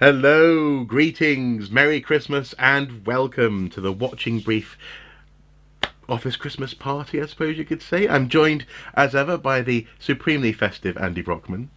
Hello, greetings, Merry Christmas, and welcome to the Watching Brief office Christmas party, I suppose you could say. I'm joined, as ever, by the supremely festive Andy Brockman.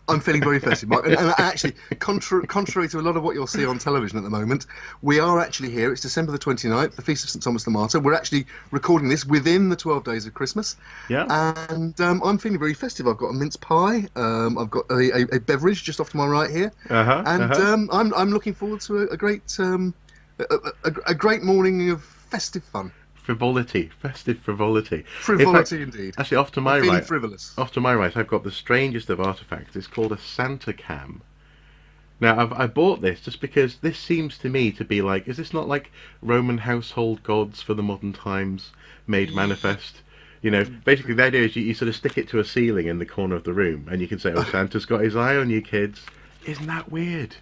I'm feeling very festive, Mark. And actually, contrary to a lot of what you'll see on television at the moment, we are actually here. It's December the 29th, the Feast of St. Thomas the Martyr. We're actually recording this within the 12 days of Christmas. Yeah. And I'm feeling very festive. I've got a mince pie. I've got a beverage just off to my right here. And I'm looking forward to a great morning of festive fun. Frivolity, festive frivolity. Frivolity, indeed. Actually, off to my feeling right, frivolous. off to my right, I've got the strangest of artifacts. It's called a Santa cam. Now, I bought this just because this seems to me to be like, is this not like Roman household gods for the modern times made manifest? You know, basically the idea is you sort of stick it to a ceiling in the corner of the room, and you can say, "Oh, Santa's got his eye on you, kids." Isn't that weird?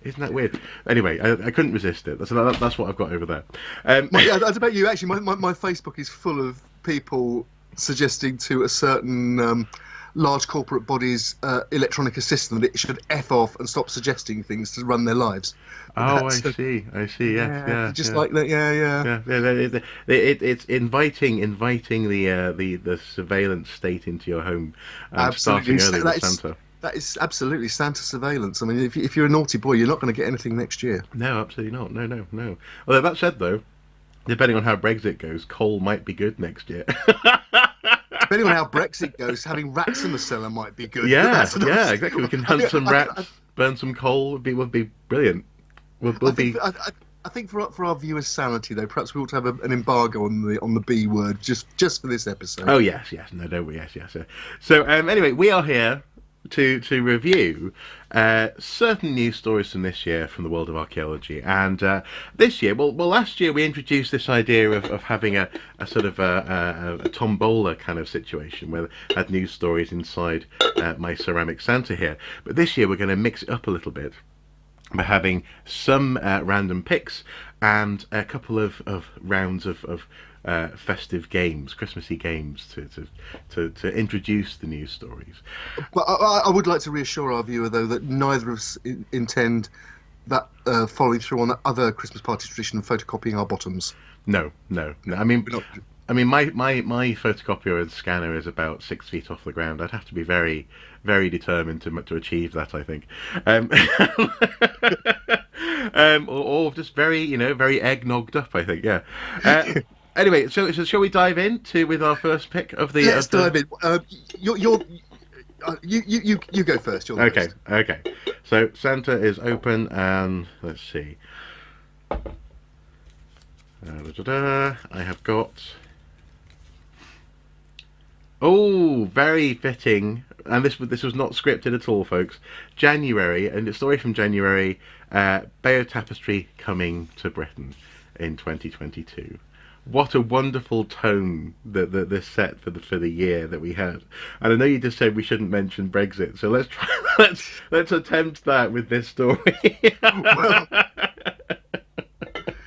Isn't that weird? Anyway, I couldn't resist it. That's what I've got over there. Yeah, I bet you actually. My Facebook is full of people suggesting to a certain large corporate body's electronic assistant that it should F off and stop suggesting things to run their lives. Oh, I see. Yeah. Just like that. Yeah. It's inviting the surveillance state into your home, Absolutely. starting early with Santa. That is absolutely Santa surveillance. I mean, if you're a naughty boy, you're not going to get anything next year. No, absolutely not. No. Although that said, though, depending on how Brexit goes, coal might be good next year. Depending on how Brexit goes, having rats in the cellar might be good. Yeah, exactly. We can hunt some rats, burn some coal. Would be brilliant. I think for our viewers' sanity, though, perhaps we ought to have an embargo on the B word just for this episode. Oh yes, no, don't we? Yes. So anyway, we are here to review certain news stories from this year from the world of archaeology. And this year, well, last year we introduced this idea of having a sort of a tombola kind of situation where I had news stories inside my ceramic Santa here. But this year we're going to mix it up a little bit by having some random picks and a couple of rounds of festive games, Christmassy games to introduce the news stories. But I would like to reassure our viewer, though, that neither of us intend that following through on that other Christmas party tradition of photocopying our bottoms. No. I mean, my photocopier and scanner is about 6 feet off the ground. I'd have to be very, very determined to achieve that, I think. Or just very, very eggnogged up, I think. Yeah. Anyway, so shall we dive with our first pick of the? Let's dive in. You go first. You're okay. First. Okay. So Santa is open, and let's see. I have got. Oh, very fitting. And this was not scripted at all, folks. January, and a story from January. Bayeux Tapestry coming to Britain in 2022. What a wonderful tone that this set for the year that we had. And I know you just said we shouldn't mention Brexit, so let's try let's attempt that with this story. Well,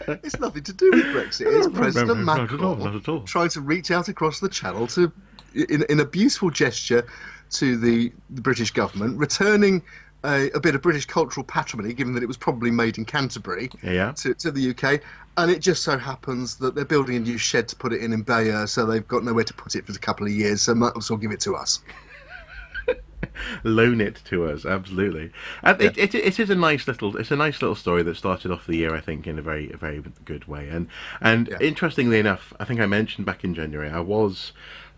it's nothing to do with Brexit. It's President Macron not at all. trying to reach out across the channel in a beautiful gesture to the British government, returning a bit of British cultural patrimony, given that it was probably made in Canterbury, to the UK. And it just so happens that they're building a new shed to put it in Bayeux, so they've got nowhere to put it for a couple of years, so might as well give it to us. Loan it to us, absolutely. And Yeah. it is a nice little story that started off the year, I think, in a very good way. And Yeah. Interestingly enough, I think I mentioned back in January, I was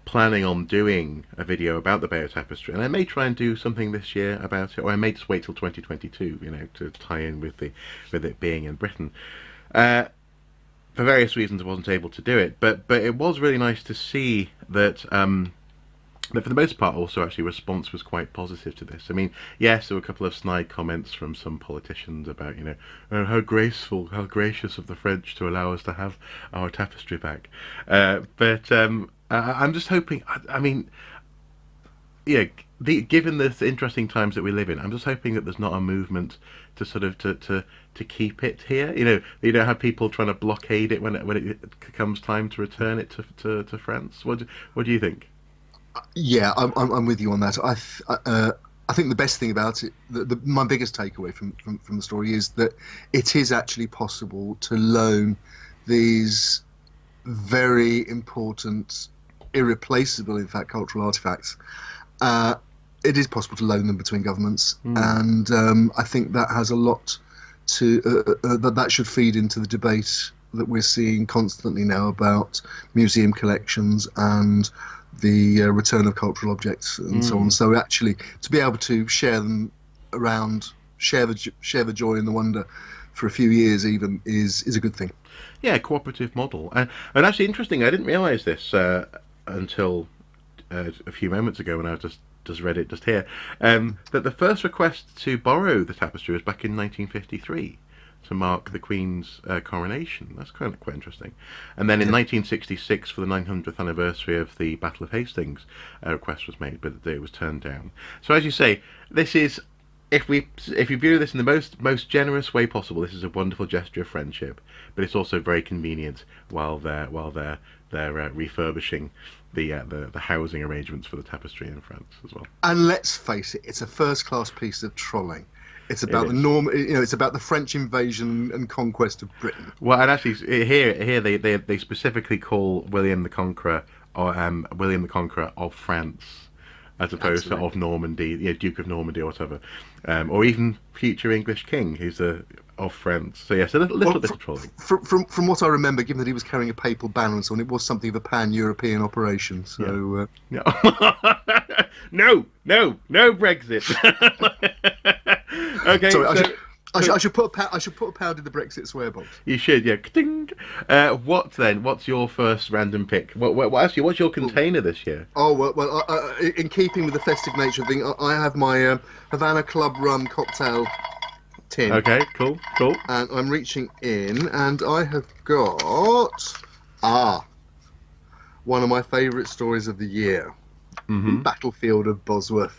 planning on doing a video about the Bayeux Tapestry, and I may try and do something this year about it, or I may just wait till 2022, to tie in with it being in Britain. For various reasons, I wasn't able to do it, but it was really nice to see that. But for the most part, also actually, response was quite positive to this. I mean, yes, there were a couple of snide comments from some politicians about, oh, how graceful, how gracious of the French to allow us to have our tapestry back. But I'm just hoping. I mean, yeah, given the interesting times that we live in, I'm just hoping that there's not a movement to sort of to keep it here. You don't have people trying to blockade it when it comes time to return it to France. What do you think? Yeah, I'm with you on that. I I think the best thing about it, my biggest takeaway from the story is that it is actually possible to loan these very important, irreplaceable, in fact, cultural artifacts. It is possible to loan them between governments, and I think that has a lot to that should feed into the debate that we're seeing constantly now about museum collections and the return of cultural objects and so on. So actually, to be able to share them around, share the joy and the wonder for a few years even is a good thing. Yeah, cooperative model, and actually interesting. I didn't realise this until a few moments ago when I just read it just here, that the first request to borrow the tapestry was back in 1953 to mark the Queen's coronation. That's quite interesting. And then in 1966, for the 900th anniversary of the Battle of Hastings, a request was made, but it was turned down. So as you say, this is, if you view this in the most generous way possible, this is a wonderful gesture of friendship, but it's also very convenient while they're refurbishing the housing arrangements for the tapestry in France as well. And let's face it, it's a first-class piece of trolling. It's about it's about the French invasion and conquest of Britain. Well, and actually, here they specifically call William the Conqueror of France, as opposed to of Normandy, Duke of Normandy or whatever, or even future English king who's of France. So yes, a little bit of trolling. From what I remember, given that he was carrying a papal banner and so on, it was something of a pan-European operation. So no, Brexit. Okay. Sorry, I should put a pound in the Brexit swear box. You should, yeah. Ding. What then? What's your first random pick? What's your container this year? Oh well, in keeping with the festive nature of thing, I have my Havana Club Rum cocktail tin. Okay, cool. And I'm reaching in, and I have got one of my favourite stories of the year, Battlefield of Bosworth.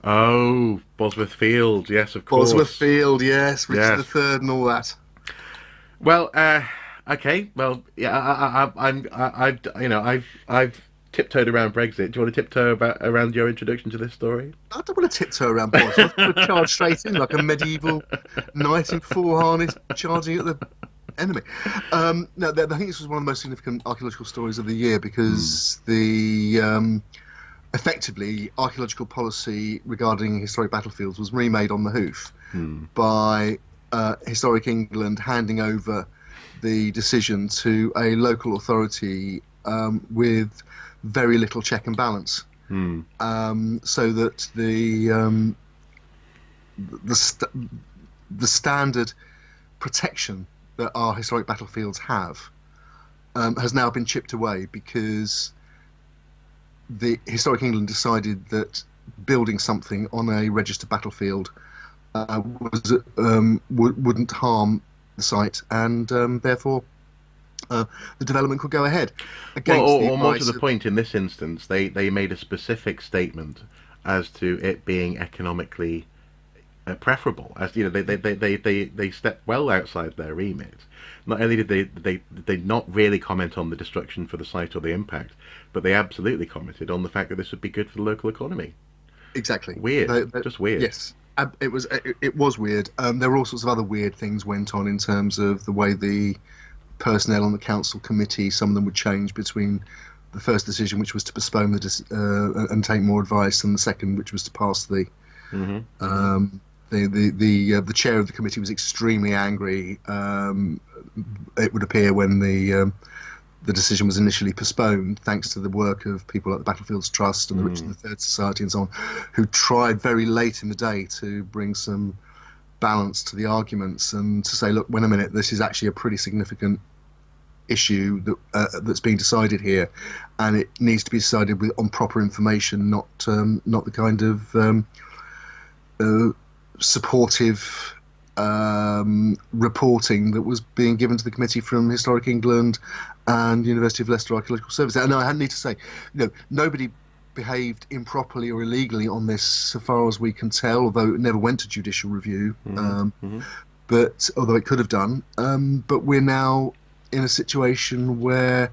Oh, Bosworth Field, yes, of course. Bosworth Field, yes, Richard III and all that. Well, okay, well, yeah, I've tiptoed around Brexit. Do you want to tiptoe around your introduction to this story? I don't want to tiptoe around Bosworth. I want to charge straight in like a medieval knight in full harness charging at the enemy. No, I think this was one of the most significant archaeological stories of the year because effectively, archaeological policy regarding historic battlefields was remade on the hoof by Historic England handing over the decision to a local authority with very little check and balance, so that the standard protection that our historic battlefields have has now been chipped away because the Historic England decided that building something on a registered battlefield wouldn't harm the site, and therefore the development could go ahead. Or more to the point, in this instance, they made a specific statement as to it being economically preferable. As you know, they stepped well outside their remit. Not only did they not really comment on the destruction for the site or the impact, but they absolutely commented on the fact that this would be good for the local economy. Exactly. Weird. Just weird. Yes. It was weird. There were all sorts of other weird things went on in terms of the way the personnel on the council committee, some of them would change between the first decision, which was to postpone and take more advice, and the second, which was to pass the. The chair of the committee was extremely angry. It would appear when the decision was initially postponed, thanks to the work of people like the Battlefields Trust and the Richard III Society and so on, who tried very late in the day to bring some balance to the arguments and to say, look, wait a minute, this is actually a pretty significant issue that's being decided here, and it needs to be decided on proper information, not the kind of supportive reporting that was being given to the committee from Historic England and University of Leicester Archaeological Service. And I need to say, nobody behaved improperly or illegally on this, so far as we can tell, although it never went to judicial review. But although it could have done, but we're now in a situation where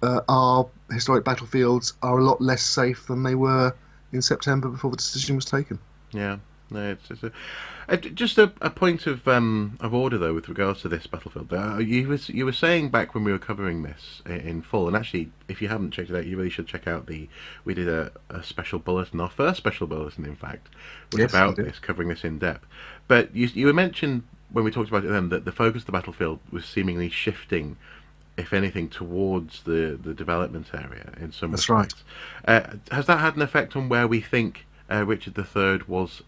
our historic battlefields are a lot less safe than they were in September before the decision was taken. Yeah. No, just a point of order though with regards to this battlefield. You were saying back when we were covering this in full, and actually, if you haven't checked it out, you really should check out we did a special bulletin, our first special bulletin, in fact, was about this, covering this in depth. But you were mentioned when we talked about it then that the focus of the battlefield was seemingly shifting, if anything, towards the development area in some respects. Right. Has that had an effect on where we think Richard III was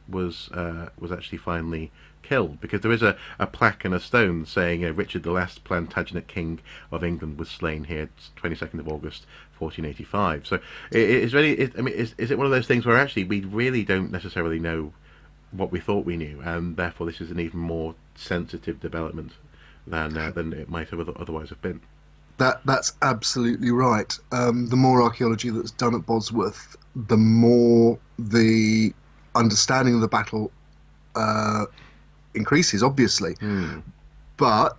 actually finally killed? Because there is a plaque and a stone saying Richard the last Plantagenet King of England was slain here 22nd of August 1485. So is it one of those things where actually we really don't necessarily know what we thought we knew, and therefore this is an even more sensitive development than it might have otherwise have been? That's absolutely right. The more archaeology that's done at Bosworth, the more the understanding of the battle increases, obviously. But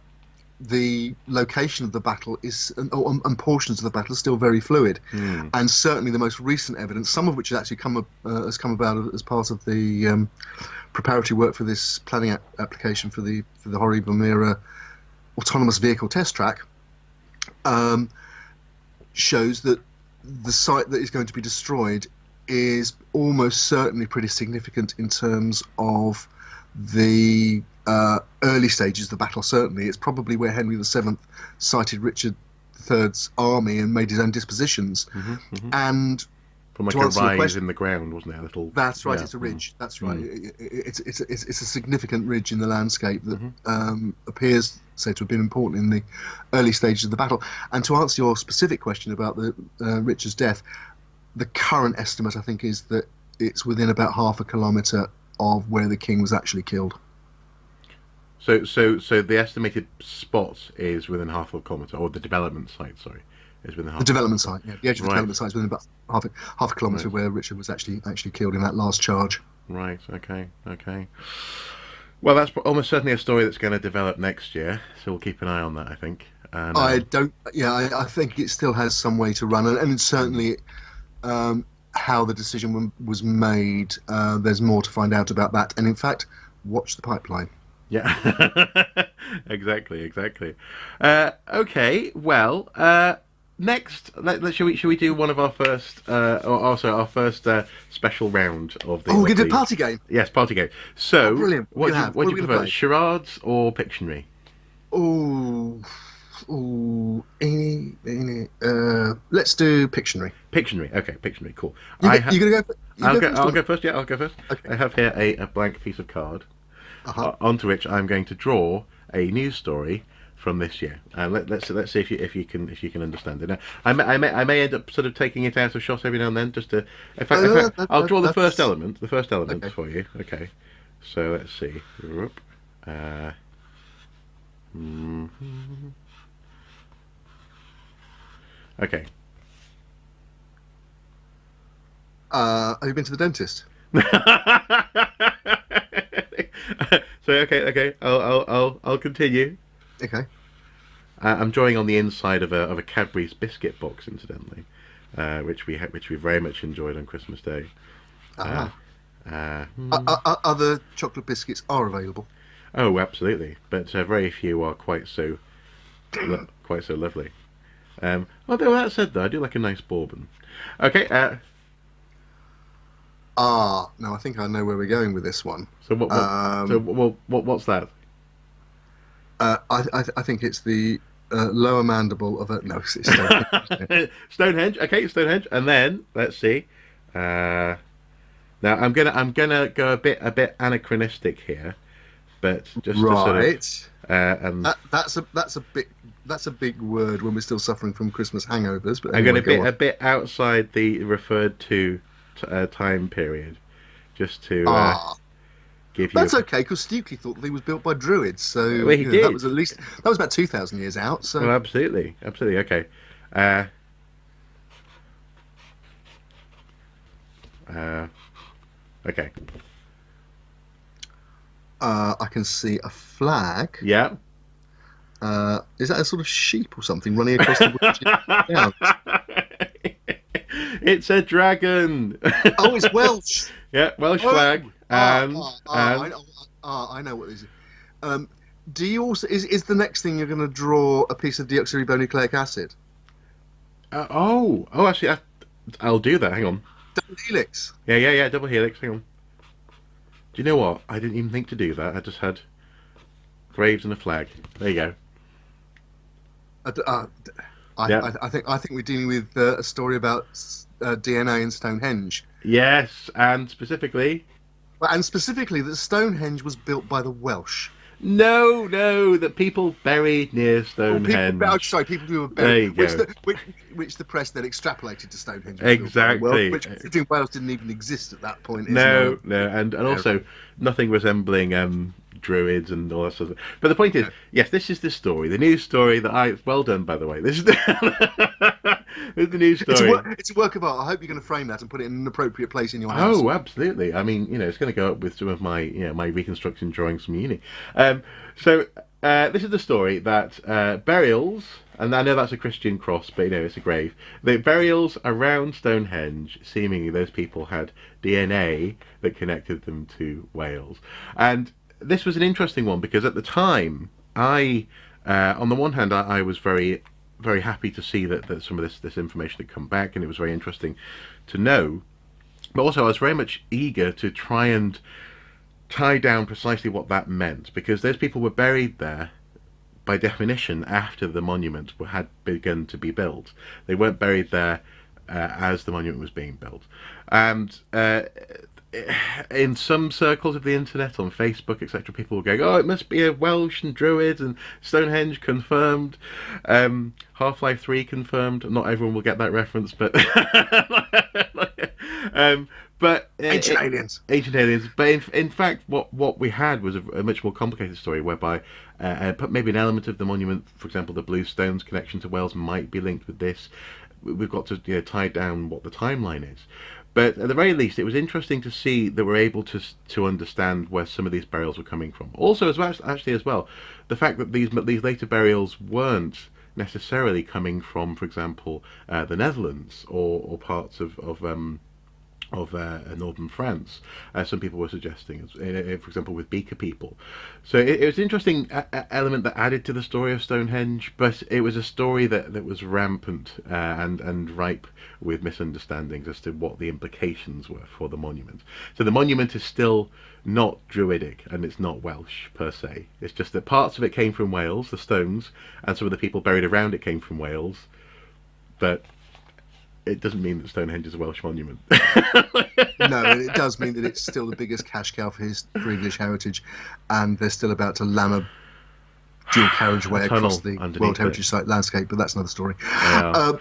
the location of the battle and portions of the battle are still very fluid. And certainly the most recent evidence, some of which has actually has come about as part of the preparatory work for this planning application for the Horry Bermuda autonomous vehicle test track, shows that the site that is going to be destroyed is almost certainly pretty significant in terms of the early stages of the battle. Certainly, it's probably where Henry VII sighted Richard III's army and made his own dispositions. And from like a rise in the ground, wasn't it? A little. That's right. Yeah. It's a ridge. That's right. It's a significant ridge in the landscape that appears, say, to have been important in the early stages of the battle. And to answer your specific question about the Richard's death, the current estimate, I think, is that it's within about half a kilometre of where the king was actually killed. So the estimated spot is within half a kilometre, or the development site, sorry, is within half. The development site, yeah, the edge of the development site is within about half a kilometre where Richard was actually killed in that last charge. Right. Okay. Well, that's almost certainly a story that's going to develop next year, so we'll keep an eye on that, I think. And, I think it still has some way to run, and certainly how the decision was made, there's more to find out about that. And in fact, watch the pipeline. Yeah, exactly. Okay, well, next, should we do one of our first, or also our first special round of the? Oh, we did a party game. Yes, party game. So, brilliant. What do you prefer, charades or Pictionary? Let's do Pictionary. Okay, Pictionary, cool. You're gonna go. I'll go first. Yeah, I'll go first. Okay. I have here a blank piece of card, onto which I'm going to draw a news story from this year. Let's see if you can understand it. Now, I may end up sort of taking it out of shot every now and then, just to. I'll draw the first element. The first element for you. Okay. So let's see. Okay. Have you been to the dentist? So okay. I'll continue. Okay. I'm drawing on the inside of a Cadbury's biscuit box, incidentally, which we very much enjoyed on Christmas Day. Other chocolate biscuits are available. Oh, absolutely, but very few are quite so lovely. Although that said, though, I do like a nice bourbon. Okay. No, I think I know where we're going with this one. So what's that? I think it's the lower mandible of a it's Stonehenge. Stonehenge. Okay, Stonehenge, and then let's see. Now I'm gonna go a bit anachronistic here, but just right. To sort of, that's a big word when we're still suffering from Christmas hangovers. But I'm going to be a bit outside the referred to time period, just to give you. That's okay, because Stukely thought that he was built by Druids, so he did. That was about 2,000 years out. So well, absolutely. Okay. Okay. I can see a flag. Yeah. Is that a sort of sheep or something running across the woods? It's a dragon. Oh, it's Welsh. Yeah, Welsh flag. And I know what this is. Do you also is the next thing you're going to draw a piece of deoxyribonucleic acid? Actually, I'll do that. Hang on. Double helix. Yeah. Double helix. Hang on. Do you know what? I didn't even think to do that. I just had graves and a flag. There you go. I think we're dealing with a story about DNA in Stonehenge. Yes, and specifically that Stonehenge was built by the Welsh. No, that people buried near Stonehenge. People who were buried, there you go. Which the press then extrapolated to Stonehenge. Exactly. Which in Wales didn't even exist at that point. No, and also nothing resembling druids and all that sort of. But the point is, yes, this is the story, the news story that well done, by the way. This is the news story. It's a work of art. I hope you're going to frame that and put it in an appropriate place in your house. Oh, absolutely. I mean, it's going to go up with some of my my reconstruction drawings from uni. So this is the story that burials, and I know that's a Christian cross, but it's a grave. The burials around Stonehenge, seemingly those people had DNA that connected them to Wales. And this was an interesting one because at the time, on the one hand, I was very, very happy to see that some of this information had come back, and it was very interesting to know. But also, I was very much eager to try and tie down precisely what that meant, because those people were buried there by definition after the monument had begun to be built. They weren't buried there as the monument was being built. And in some circles of the internet, on Facebook, etc., people were going, "Oh, it must be a Welsh and Druids and Stonehenge confirmed, Half-Life 3 confirmed." Not everyone will get that reference, but ancient aliens. But in fact, what we had was a much more complicated story, whereby maybe an element of the monument, for example, the Blue Stones connection to Wales, might be linked with this. We've got to tie down what the timeline is. But at the very least, it was interesting to see that we're able to understand where some of these burials were coming from. Also, as well, the fact that these later burials weren't necessarily coming from, for example, the Netherlands or parts of northern France, as some people were suggesting, for example, with Beaker people. So it was an interesting element that added to the story of Stonehenge, but it was a story that was rampant and ripe with misunderstandings as to what the implications were for the monument. So the monument is still not Druidic, and it's not Welsh per se. It's just that parts of it came from Wales, the stones, and some of the people buried around it came from Wales, but it doesn't mean that Stonehenge is a Welsh monument. No, it does mean that it's still the biggest cash cow for English heritage, and they're still about to lam a dual carriageway across the World Heritage Site landscape, but that's another story. Yeah.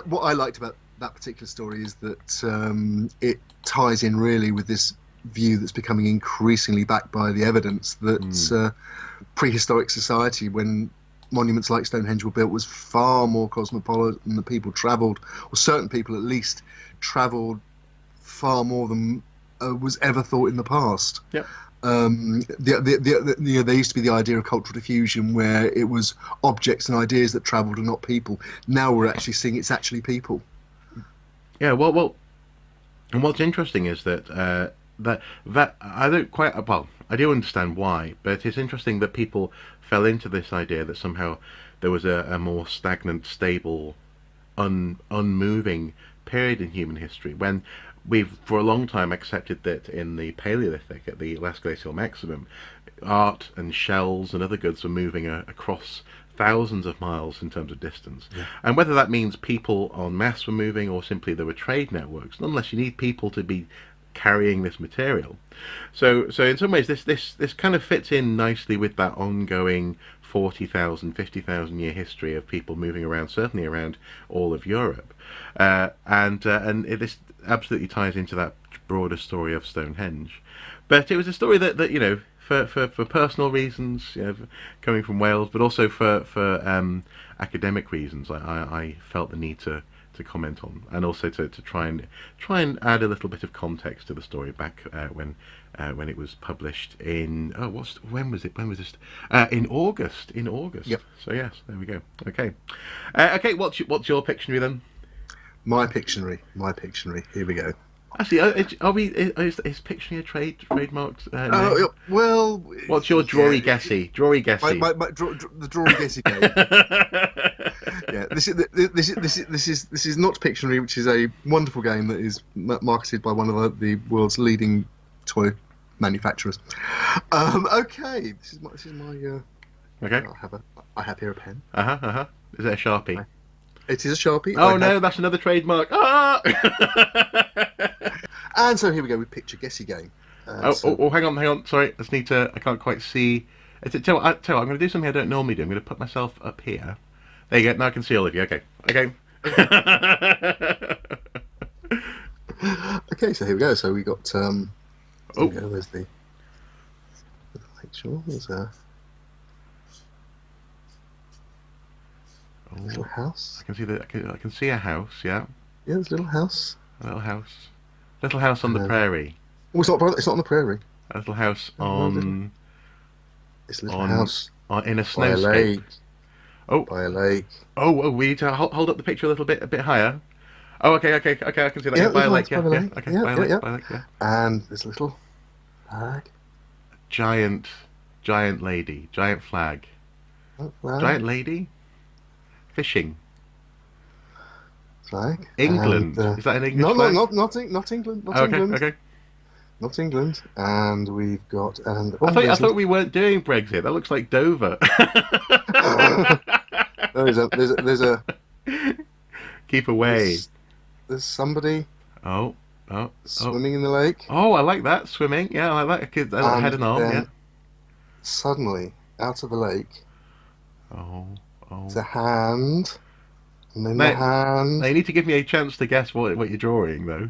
What I liked about that particular story is that it ties in really with this view that's becoming increasingly backed by the evidence that prehistoric society, when monuments like Stonehenge were built, was far more cosmopolitan. The people travelled, or certain people at least, travelled far more than was ever thought in the past. Yep. There used to be the idea of cultural diffusion, where it was objects and ideas that travelled and not people. Now we're actually seeing it's actually people. Yeah, well, and what's interesting is that I don't quite, well, I do understand why, but it's interesting that people fell into this idea that somehow there was a more stagnant, stable, unmoving period in human history, when we've for a long time accepted that in the Paleolithic, at the last glacial maximum, art and shells and other goods were moving across thousands of miles in terms of distance. Yeah. And whether that means people en masse were moving or simply there were trade networks, nonetheless you need people to be carrying this material. So in some ways this kind of fits in nicely with that ongoing 40,000, 50,000 year history of people moving around, certainly around all of Europe. And this absolutely ties into that broader story of Stonehenge. But it was a story that you know, for personal reasons, you know, coming from Wales, but also for academic reasons, I felt the need to comment on, and also to try and add a little bit of context to the story back when it was published in when was this in August. Yep. So yes, there we go. Okay, what's your Pictionary then? My Pictionary. Here we go. Actually, are we? Is picturing a trademarked name? Well, What's your drawy guessy? Drawy guessy. The drawy guessy game. Yeah, this is not Pictionary, which is a wonderful game that is marketed by one of the world's leading toy manufacturers. Okay, this is my. Okay. I have here a pen. Is it a Sharpie? It is a Sharpie. Oh no, that's another trademark. Ah! And so here we go with Picture Guessy Game. Hang on. Sorry, I just need to. I can't quite see. Tell you what, I'm going to do something I don't normally do. I'm going to put myself up here. There you go. Now I can see all of you. Okay. Okay, so here we go. So we got. There's the picture. There's a little house. I can see a house. Yeah. Yeah, there's a little house. A little house. Little house on the prairie. Oh, it's not on the prairie. A little house on. It's a little house in a by a lake. Oh, by a lake. Oh, we need to hold up the picture a bit higher. Oh, okay, I can see that. Yeah, by a lake. By a lake. Okay, by a lake. Yeah. And this little flag. Giant lady, giant flag. Giant lady. Fishing. Flag. England. Is that an English flag? No, not England. Not England. Okay. Not England. And we've got. I thought we weren't doing Brexit. That looks like Dover. There's a. Keep away. There's somebody. Oh. Swimming in the lake. Oh, I like that swimming. Yeah, I like that. Head and arm. Yeah. Suddenly, out of the lake. Oh. There's a hand. And then the hand. Now you need to give me a chance to guess what you're drawing, though.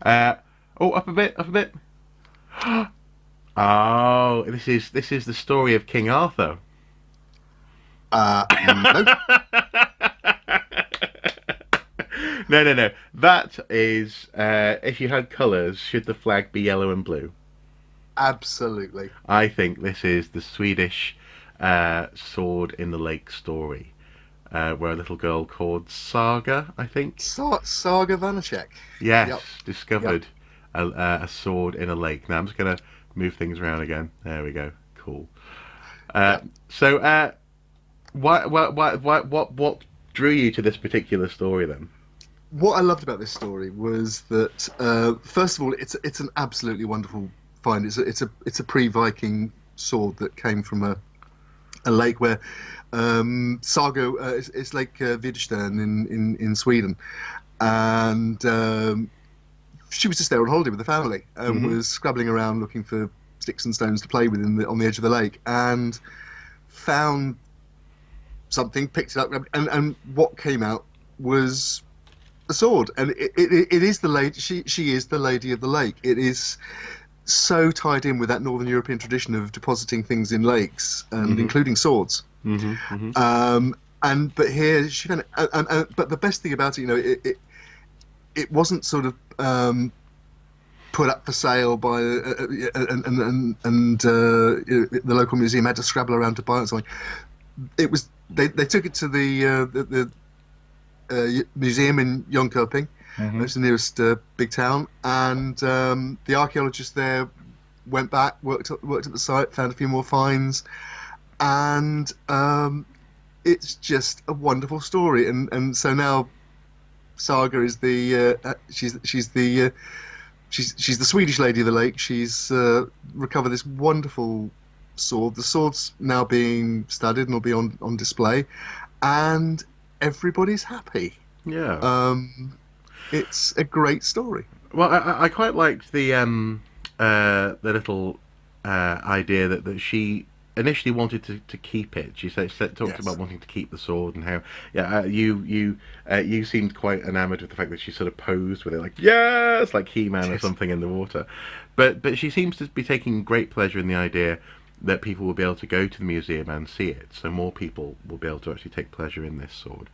Up a bit. Oh, this is the story of King Arthur. No. No. That is, if you had colours, should the flag be yellow and blue? Absolutely. I think this is the Swedish sword in the lake story, where a little girl called Saga, I think. Saga Vanacek. Yes, Yep. discovered a sword in a lake. Now I'm just going to move things around again. There we go. Cool. So, what drew you to this particular story then? What I loved about this story was that first of all, it's an absolutely wonderful find. It's a pre-Viking sword that came from a lake where Saga it's Lake Vidstern in Sweden, and she was just there on holiday with the family and was scrabbling around looking for sticks and stones to play with on the edge of the lake, and found something, picked it up, and what came out was a sword, and it is the lady. She is the lady of the lake. It is so tied in with that Northern European tradition of depositing things in lakes, and including swords. But here she found it, but the best thing about it, it wasn't sort of put up for sale by the local museum had to scrabble around to buy it and something. It was they took it to the museum in Jönköping, which is the nearest big town, and the archaeologist there went back, worked at the site, found a few more finds, and it's just a wonderful story. And so now Saga is she's the Swedish lady of the lake. She's recovered this wonderful sword. The sword's now being studied and will be on display, and everybody's happy. Yeah. It's a great story. Well, I quite liked the little idea that she initially wanted to keep it. She talked about wanting to keep the sword, and how you seemed quite enamoured with the fact that she sort of posed with it, like yes, like He-Man or something in the water. But she seems to be taking great pleasure in the idea that people will be able to go to the museum and see it, so more people will be able to actually take pleasure in this sword.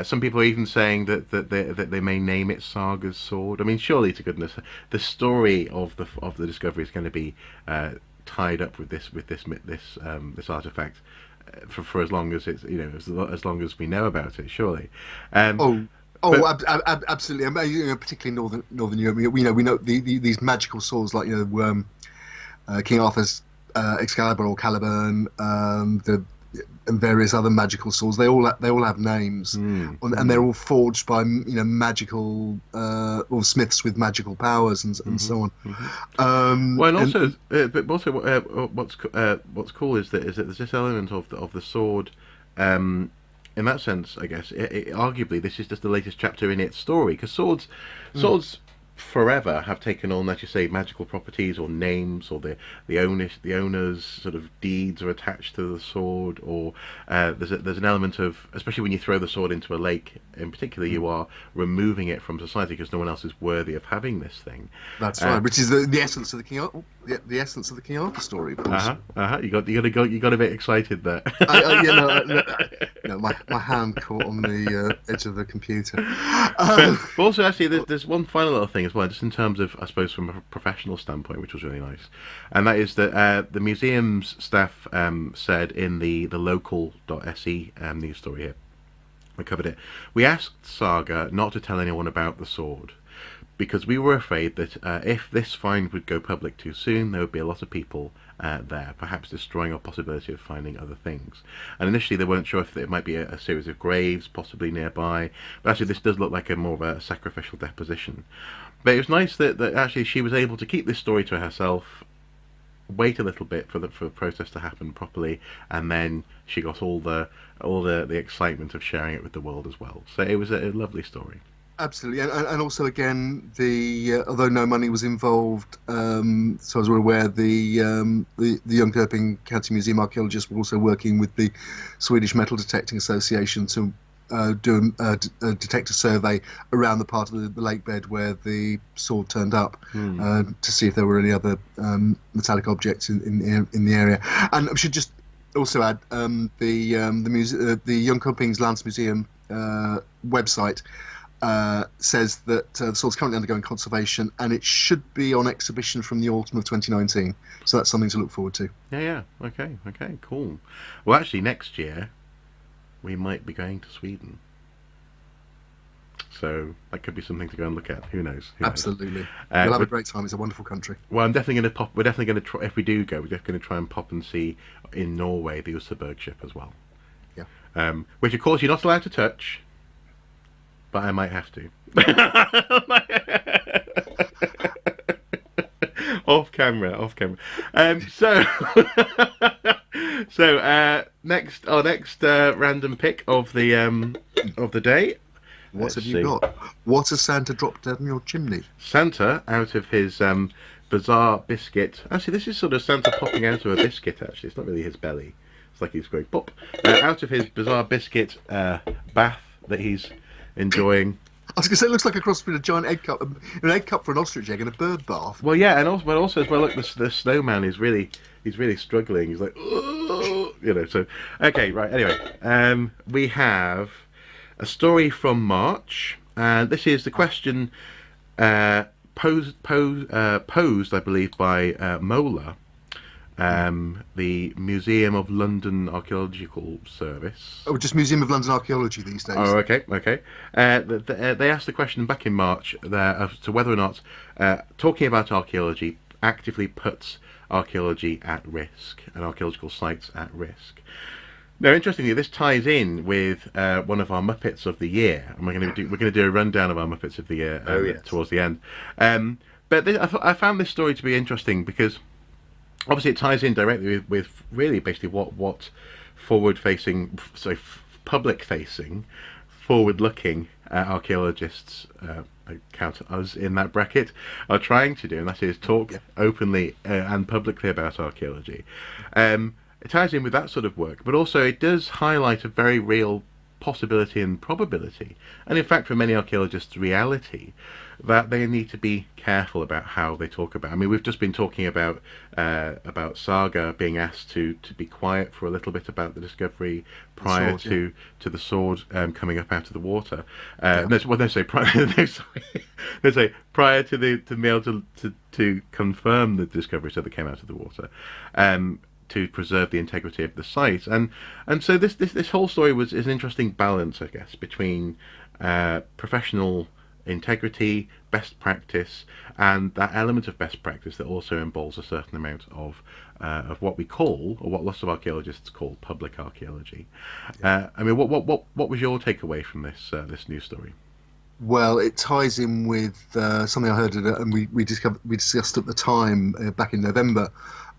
Some people are even saying that they may name it Saga's sword. I mean, surely to goodness, the story of the discovery is going to be tied up with this artifact for as long as it's as long as we know about it. Surely. Oh, absolutely. I mean, particularly Northern Europe. We know these magical swords like King Arthur's Excalibur or Caliburn, and various other magical swords. They all have names, and they're all forged by magical or smiths with magical powers and so on. Well, and also, what's cool is that there's this element of the sword. In that sense, I guess, arguably, this is just the latest chapter in its story, because swords forever have taken on, as you say, magical properties or names, or the owner's sort of deeds are attached to the sword, or there's an element of, especially when you throw the sword into a lake, in particular, you are removing it from society because no one else is worthy of having this thing. That's right, which is the essence of the the essence of the King Arthur story, of course. You got a bit excited there. My hand caught on the edge of the computer. But also, actually, there's one final little thing as well, just in terms of, I suppose, from a professional standpoint, which was really nice, and that is that the museum's staff said in the local.se news story here, I covered it. We asked Saga not to tell anyone about the sword, because we were afraid that if this find would go public too soon, there would be a lot of people there, perhaps destroying our possibility of finding other things. And initially they weren't sure if it might be a series of graves possibly nearby, but actually this does look like more of a sacrificial deposition. But it was nice that actually she was able to keep this story to herself, wait a little bit for the process to happen properly, and then she got all the excitement of sharing it with the world as well. So it was a lovely story. Absolutely, and also again, although no money was involved, so as we're aware, the Jönköping County Museum archaeologists were also working with the Swedish Metal Detecting Association to do a detector survey around the part of the lake bed where the sword turned up, to see if there were any other metallic objects in the area. And I should just also add the Jönköping's Landsmuseum website says that the sword's currently undergoing conservation, and it should be on exhibition from the autumn of 2019. So that's something to look forward to. Yeah. Okay, cool. Well, actually, next year we might be going to Sweden, so that could be something to go and look at. Who knows? Absolutely, we'll have a great time. It's a wonderful country. Well, I'm definitely going to pop. We're definitely going to try. If we do go, we're definitely going to try and pop and see in Norway the Oseberg ship as well. Yeah. Which, of course, you're not allowed to touch. But I might have to. Off camera. So next, our next random pick of the day. What have you got? What has Santa dropped down your chimney? Santa, out of his bizarre biscuit. Actually, this is sort of Santa popping out of a biscuit. Actually, it's not really his belly. It's like he's going pop out of his bizarre biscuit bath that he's enjoying. I was going to say, it looks like a cross between a giant egg cup, an egg cup for an ostrich egg, and a bird bath. Well, yeah, and also as well, look, the snowman is really struggling. He's like, oh, So, okay, right. Anyway, we have a story from March, and this is the question posed, I believe, by Mola. The Museum of London Archaeological Service. Oh, just Museum of London Archaeology these days. Oh, okay. They asked the question back in March as to whether or not talking about archaeology actively puts archaeology at risk and archaeological sites at risk. Now, interestingly, this ties in with one of our Muppets of the year, and we're going to do a rundown of our Muppets of the year towards the end. But I found this story to be interesting because obviously it ties in directly with really basically what forward-facing, public-facing, forward-looking archaeologists, I count us in that bracket, are trying to do, and that is talk openly and publicly about archaeology. It ties in with that sort of work, but also it does highlight a very real possibility and probability, and in fact for many archaeologists reality, that they need to be careful about how they talk about. I mean, we've just been talking about Saga being asked to be quiet for a little bit about the discovery prior to the sword coming up out of the water. They say prior to being able to confirm the discovery, so that came out of the water. To preserve the integrity of the site, and so this whole story is an interesting balance, I guess, between professional integrity, best practice, and that element of best practice that also involves a certain amount of what we call, or what lots of archaeologists call, public archaeology. I mean, what was your takeaway from this news story? Well, it ties in with something I heard, and we discussed at the time back in November,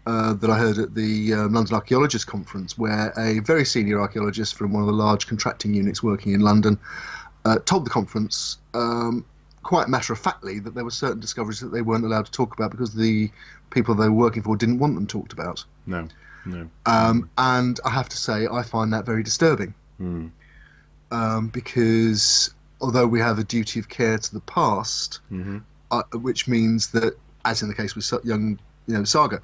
that I heard at the London Archaeologist Conference, where a very senior archaeologist from one of the large contracting units working in London told the conference quite matter-of-factly that there were certain discoveries that they weren't allowed to talk about because the people they were working for didn't want them talked about. No. And I have to say, I find that very disturbing. Because although we have a duty of care to the past, which means that, as in the case with Saga,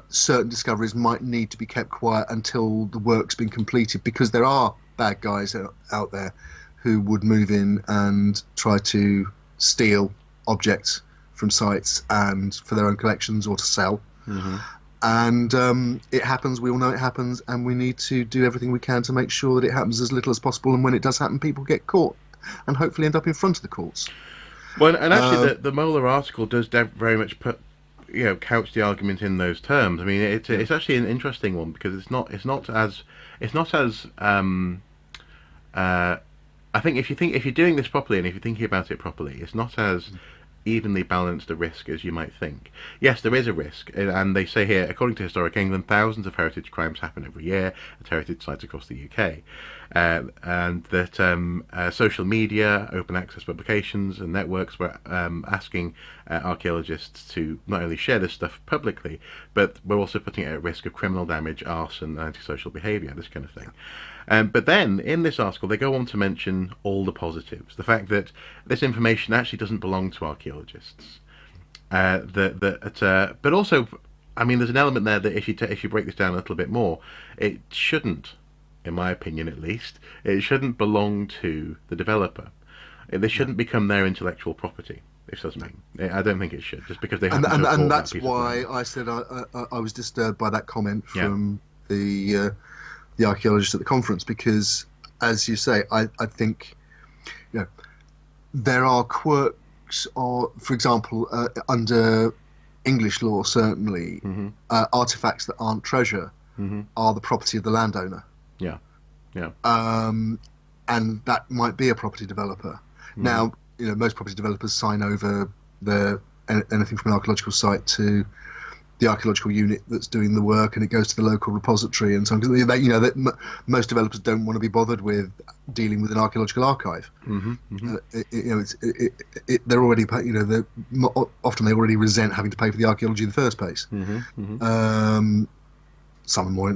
certain discoveries might need to be kept quiet until the work's been completed, because there are bad guys out there who would move in and try to steal objects from sites and for their own collections or to sell. And it happens, we all know it happens, and we need to do everything we can to make sure that it happens as little as possible, and when it does happen, people get caught and hopefully end up in front of the courts. Well, and actually the Moeller article does very much couch the argument in those terms. I mean, it's actually an interesting one, because it's not as I think if you're doing this properly, and if you're thinking about it properly, it's not as evenly balanced a risk as you might think. Yes, there is a risk, and they say here, according to Historic England, thousands of heritage crimes happen every year at heritage sites across the UK, and that social media, open access publications and networks were asking archaeologists to not only share this stuff publicly, but we're also putting it at risk of criminal damage, arson, antisocial behaviour, this kind of thing. But then, in this article, they go on to mention all the positives. The fact that this information actually doesn't belong to archaeologists. But also, I mean, there's an element there that if you break this down a little bit more, it shouldn't, in my opinion at least, it shouldn't belong to the developer. This shouldn't become their intellectual property. If doesn't mean, I don't think it should, just because they happen to have and bought that's that piece why I said I was disturbed by that comment from the archaeologist at the conference, because, as you say, I think there are quirks, or for example, under English law certainly, artifacts that aren't treasure are the property of the landowner. And that might be a property developer. Now, most property developers sign over anything from an archaeological site to the archaeological unit that's doing the work, and it goes to the local repository and so on. That most developers don't want to be bothered with dealing with an archaeological archive. They're already, often they already resent having to pay for the archaeology in the first place. Some are more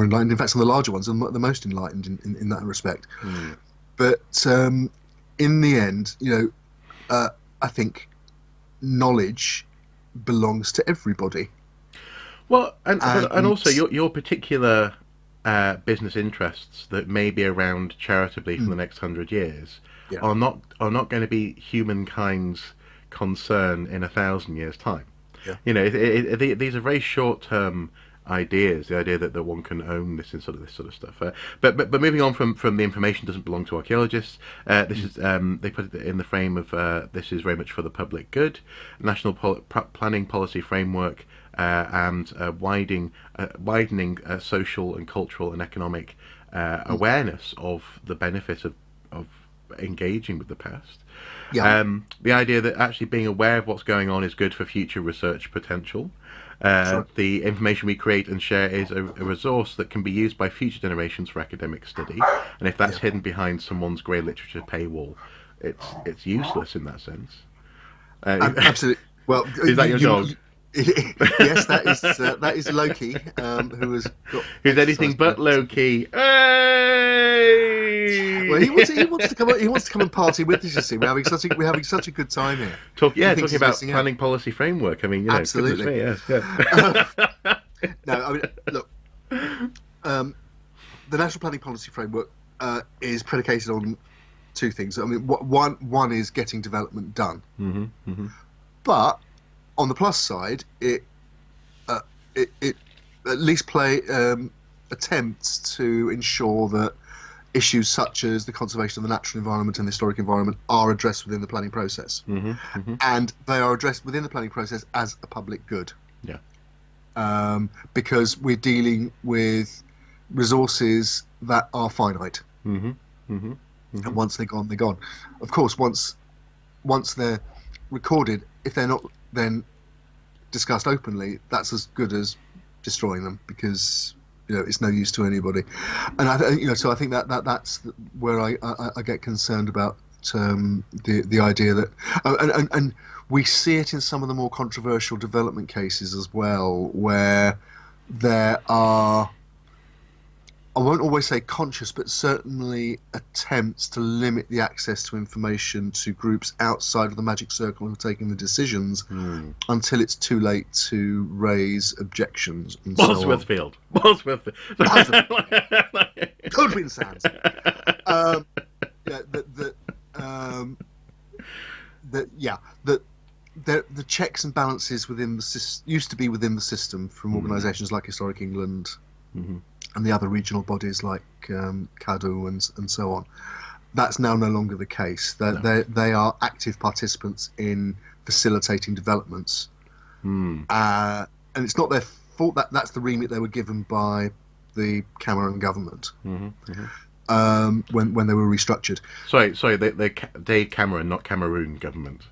enlightened. In fact, some of the larger ones are the most enlightened in that respect. But in the end, I think knowledge belongs to everybody. Well, and also your particular business interests that may be around charitably for the next 100 years are not going to be humankind's concern in 1,000 years' time. These are very short-term ideas. The idea that one can own this sort of stuff. But moving on from the information doesn't belong to archaeologists. This is they put it in the frame of this is very much for the public good, national planning policy framework, and widening social and cultural and economic awareness of the benefit of engaging with the past. The idea that actually being aware of what's going on is good for future research potential. The information we create and share is a resource that can be used by future generations for academic study, and if that's hidden behind someone's grey literature paywall, it's useless in that sense. Absolutely. Well, is that your dog? Yes, that is Loki, who's anything but Loki. Hey! Well, he wants to come and party with us. You see, we're having such a good time here. Talking about planning policy framework. I mean, absolutely. Me, No, I mean, look, the national planning policy framework is predicated on two things. I mean, one is getting development done, but on the plus side, it at least attempts to ensure that issues such as the conservation of the natural environment and the historic environment are addressed within the planning process. And they are addressed within the planning process as a public good. Yeah. Because we're dealing with resources that are finite. And once they're gone, they're gone. Of course, once they're recorded, if they're not then discussed openly, that's as good as destroying them, because it's no use to anybody. And so I think that's where I get concerned about the idea that and we see it in some of the more controversial development cases as well, where there are, I won't always say conscious, but certainly attempts to limit the access to information to groups outside of the magic circle who are taking the decisions until it's too late to raise objections. And Bosworth Field. Bosworth. Goodwin Sands. The checks and balances within the system used to be within the system from organisations like Historic England and the other regional bodies like CADU and so on. That's now no longer the case. They are active participants in facilitating developments, and it's not their fault. That's the remit they were given by the Cameron government when they were restructured. Sorry, they Dave Cameron, not Cameroon government.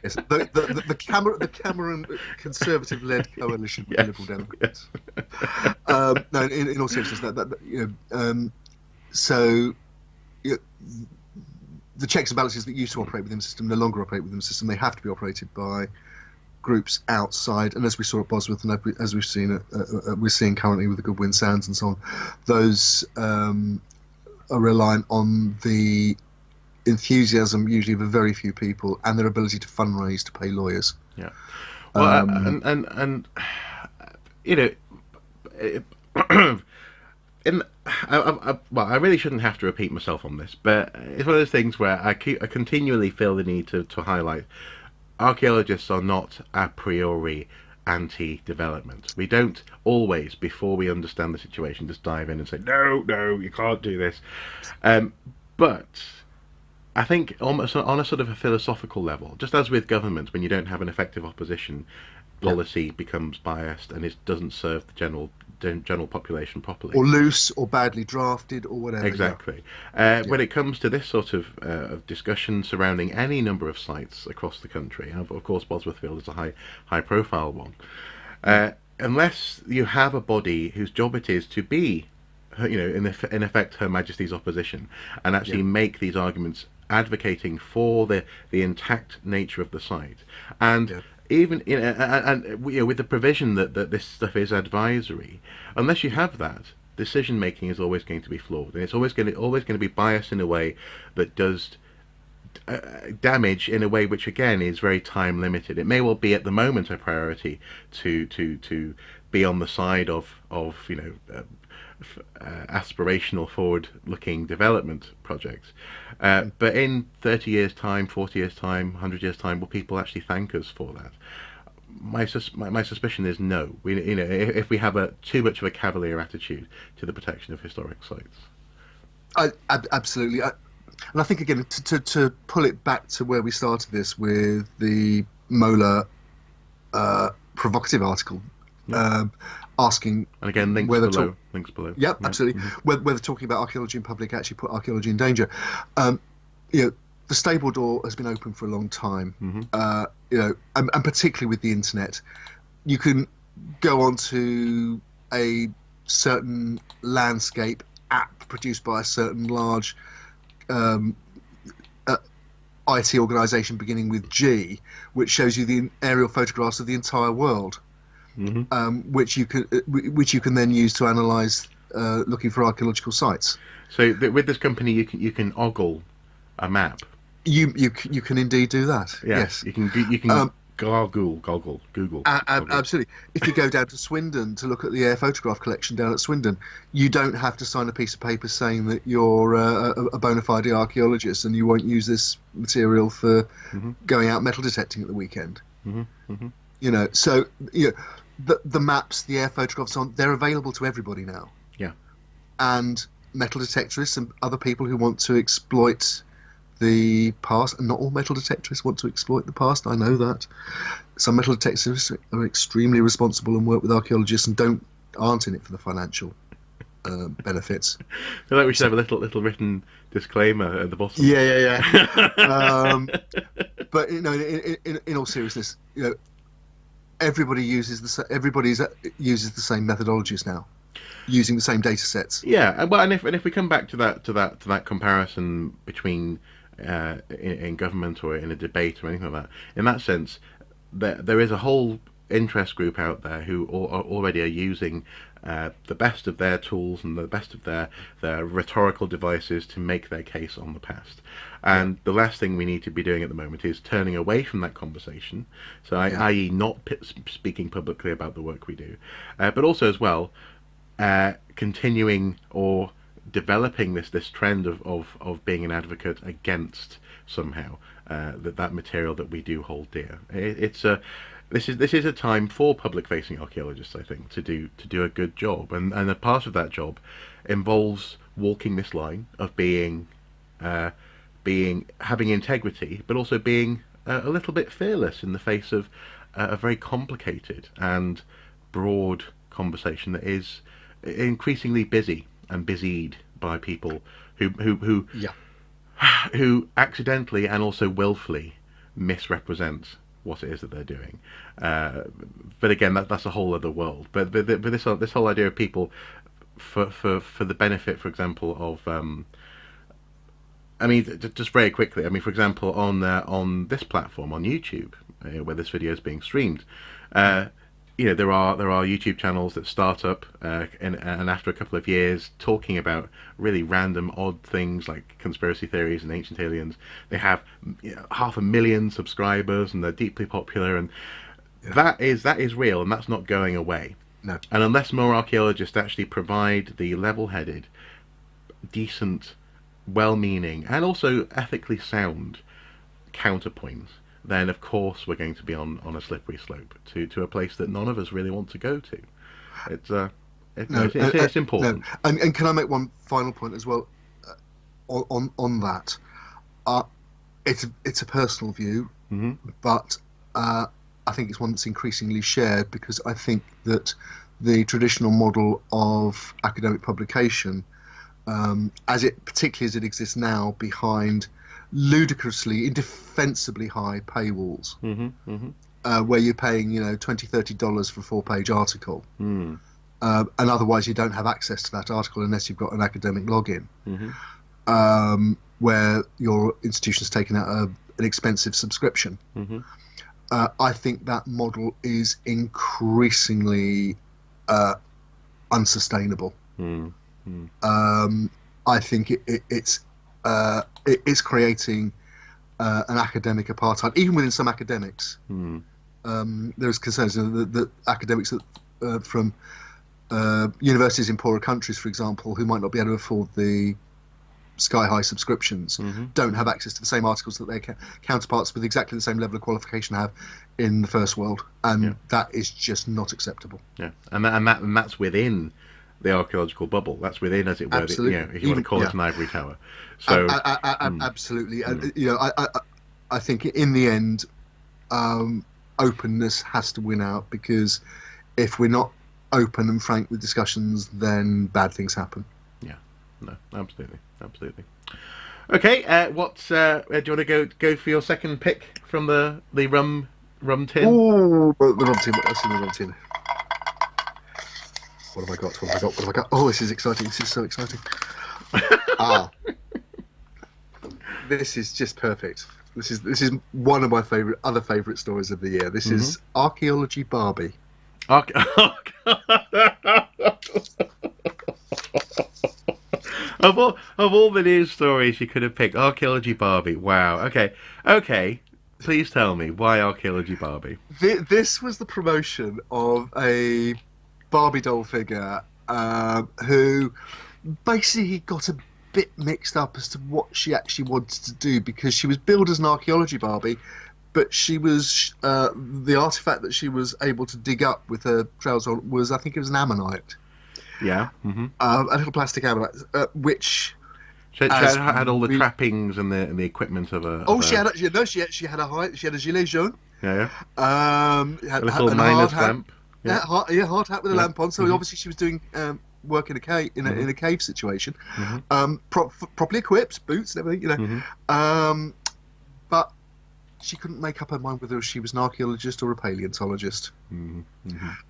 Yes, the Cameron Conservative-led coalition with Liberal Democrats. No, in all seriousness, the checks and balances that used to operate within the system no longer operate within the system. They have to be operated by groups outside, and as we saw at Bosworth, and as we're seeing currently with the Goodwin Sands and so on, those are reliant on the enthusiasm usually of a very few people and their ability to fundraise to pay lawyers. Yeah. Well, I really shouldn't have to repeat myself on this, but it's one of those things where I continually feel the need to highlight archaeologists are not a priori anti-development. We don't always, before we understand the situation, just dive in and say, no, you can't do this. But I think almost on a sort of a philosophical level, just as with government, when you don't have an effective opposition, policy becomes biased and it doesn't serve the general population properly, or loose, or badly drafted, or whatever. Exactly. When it comes to this sort of discussion surrounding any number of sites across the country, and of course Bosworth Field is a high-profile one, unless you have a body whose job it is to be, in effect, Her Majesty's opposition, and actually make these arguments advocating for the intact nature of the site, and even with the provision that this stuff is advisory, unless you have that, decision making is always going to be flawed, and it's always going to be biased in a way that does damage in a way which again is very time limited. It may well be at the moment a priority to be on the side of aspirational, forward-looking development projects, but in 30 years' time, 40 years' time, 100 years' time, will people actually thank us for that? My suspicion is no. If we have too much of a cavalier attitude to the protection of historic sites. Absolutely, and I think again to pull it back to where we started this with the Mola provocative article. Asking, and again, links below. Yep, absolutely. Whether talking about archaeology in public actually put archaeology in danger. The stable door has been open for a long time. And particularly with the internet, you can go onto a certain landscape app produced by a certain large IT organisation beginning with G, which shows you the aerial photographs of the entire world. Which you can then use to analyse looking for archaeological sites. So with this company, you can ogle a map. You can indeed do that. Yes. You can Google. Absolutely. If you go down to Swindon to look at the air photograph collection down at Swindon, you don't have to sign a piece of paper saying that you're a bona fide archaeologist and you won't use this material for going out metal detecting at the weekend. So the maps, the air photographs, they're available to everybody now. Yeah. and metal detectorists and other people who want to exploit the past. And not all metal detectorists want to exploit the past, I know that. Some metal detectorists are extremely responsible and work with archaeologists and aren't in it for the financial benefits. I feel like we should have a little written disclaimer at the bottom. Yeah. But in all seriousness, everybody uses the same methodologies now, using the same data sets. Yeah, well, and if we come back to that comparison between in government or in a debate or anything like that, in that sense, there is a whole interest group out there who already are using the best of their tools and the best of their rhetorical devices to make their case on the past. And the last thing we need to be doing at the moment is turning away from that conversation, so i.e. not speaking publicly about the work we do, but also as well continuing or developing this trend of being an advocate against somehow that material that we do hold dear. This is a time for public-facing archaeologists, I think, to do a good job, and a part of that job involves walking this line of having integrity, but also being a little bit fearless in the face of a very complicated and broad conversation that is increasingly busy and busied by people who accidentally and also willfully misrepresent what it is that they're doing. But again, that's a whole other world. But this whole idea of people for the benefit, for example, of just very quickly. For example, on this platform on YouTube, where this video is being streamed, there are YouTube channels that start up and after a couple of years talking about really random odd things like conspiracy theories and ancient aliens. They have 500,000 subscribers and they're deeply popular, and that is real, and that's not going away. No. And unless more archaeologists actually provide the level-headed, decent, well-meaning and also ethically sound counterpoints, then of course we're going to be on a slippery slope to a place that none of us really want to go to. It's important. No. And can I make one final point as well on that? It's a personal view, but I think it's one that's increasingly shared, because I think that the traditional model of academic publication, particularly as it exists now behind ludicrously, indefensibly high paywalls, where you're paying $20-30 for a 4-page article, and otherwise you don't have access to that article unless you've got an academic login, where your institution's taken out an expensive subscription. I think that model is increasingly unsustainable. I think it's creating an academic apartheid, even within some academics. There's concerns that academics from universities in poorer countries, for example, who might not be able to afford the sky-high subscriptions, don't have access to the same articles that their counterparts with exactly the same level of qualification have in the first world, and that is just not acceptable. And that's within the archaeological bubble. That's within, as it were, if you want to call it an ivory tower. So absolutely, and I think in the end, openness has to win out, because if we're not open and frank with discussions, then bad things happen. No, absolutely. Okay, what's do you want to go for your second pick from the rum tin? Oh, the rum tin. Let's see the rum tin. What have I got? Oh, this is exciting. This is so exciting. This is just perfect. This is one of my other favourite stories of the year. This is Archaeology Barbie. Of all the news stories you could have picked, Archaeology Barbie. Wow. Okay. Please tell me, why Archaeology Barbie? This was the promotion of a Barbie doll figure who basically got a bit mixed up as to what she actually wanted to do, because she was billed as an archaeology Barbie, but she was the artifact that she was able to dig up with her trousers on was, I think it was an ammonite. Yeah. A little plastic amulet, which She had all the trappings and the equipment of a. She had a gilet jaune. Yeah. Had a little a miner's hard hat. lamp. Yeah, hard hat with a lamp on. So obviously she was doing work in a cave in a cave situation. Properly equipped, boots and everything, but she couldn't make up her mind whether she was an archaeologist or a paleontologist.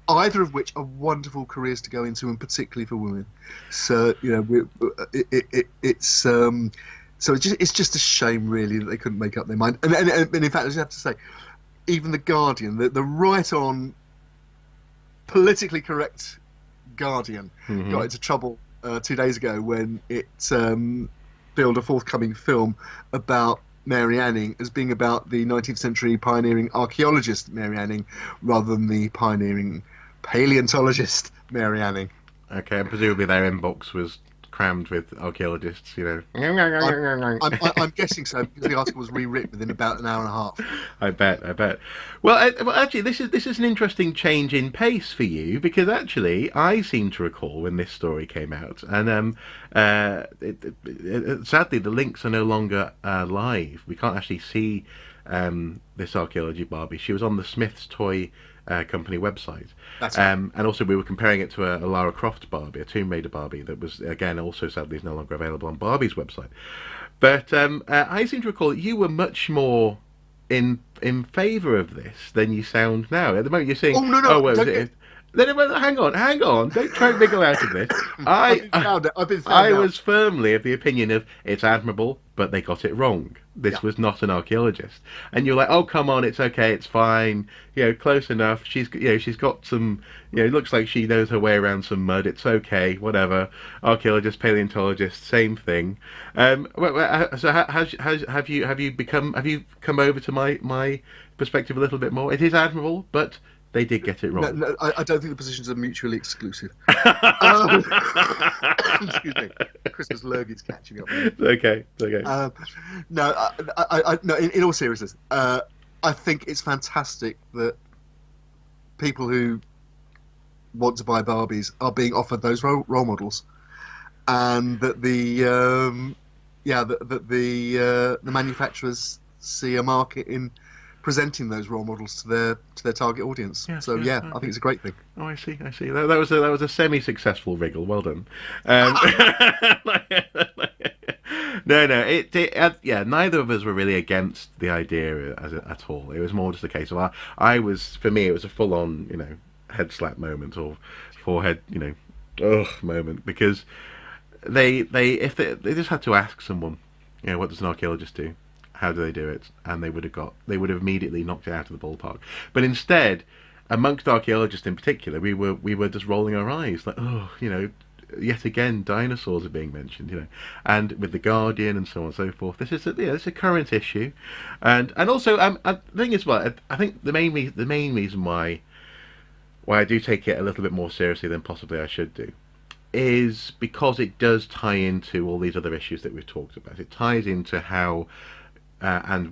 Either of which are wonderful careers to go into, and particularly for women. So it's just a shame, really, that they couldn't make up their mind. And in fact, I just have to say, even the Guardian, the right-on, politically correct Guardian, got into trouble 2 days ago when it billed a forthcoming film about Mary Anning as being about the 19th century pioneering archaeologist Mary Anning rather than the pioneering paleontologist Mary Anning. Okay, and presumably their inbox was crammed with archaeologists, I'm guessing so, because the article was rewritten within about an hour and a half. I bet. Well, actually, this is an interesting change in pace for you, because actually, I seem to recall when this story came out, and sadly, the links are no longer live. We can't actually see this archaeology Barbie. She was on the Smyth's toy company website. That's right. And also we were comparing it to a Lara Croft Barbie, a Tomb Raider Barbie that was, again, also sadly is no longer available on Barbie's website. But I seem to recall that you were much more in favour of this than you sound now. At the moment you're saying, hang on, don't try and wriggle out of this. I was firmly of the opinion of it's admirable, but they got it wrong. This was not an archaeologist, and you're like, oh come on, it's okay, it's fine, close enough. She's got some, looks like she knows her way around some mud. It's okay, whatever. Archaeologist, paleontologist, same thing. So have you come over to my perspective a little bit more? It is admirable, but they did get it wrong. No, I don't think the positions are mutually exclusive. Excuse me. Christmas lurgy's catching up. Okay. No, in all seriousness, I think it's fantastic that people who want to buy Barbies are being offered those role models, and that the manufacturers see a market in presenting those role models to their target audience. I think it's a great thing. Oh, I see. That was a semi-successful wriggle. Well done. No. Neither of us were really against the idea at all. It was more just a case of for me, it was a full-on, head slap moment or forehead, moment, because they just had to ask someone, what does an archaeologist do? How do they do it? And they would have immediately knocked it out of the ballpark. But instead, amongst archaeologists in particular, we were just rolling our eyes, like, yet again dinosaurs are being mentioned, and with the Guardian and so on and so forth. This is it's a current issue, and also the thing is, I think the main reason why I do take it a little bit more seriously than possibly I should do is because it does tie into all these other issues that we've talked about. It ties into how. And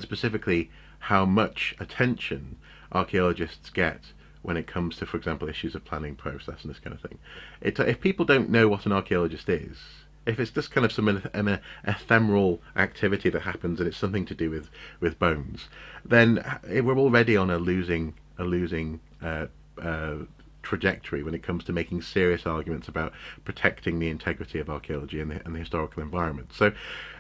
specifically how much attention archaeologists get when it comes to, for example, issues of planning process and this kind of thing. If people don't know what an archaeologist is, if it's just kind of some ephemeral activity that happens and it's something to do with bones, then we're already on a losing trajectory when it comes to making serious arguments about protecting the integrity of archaeology and the historical environment. So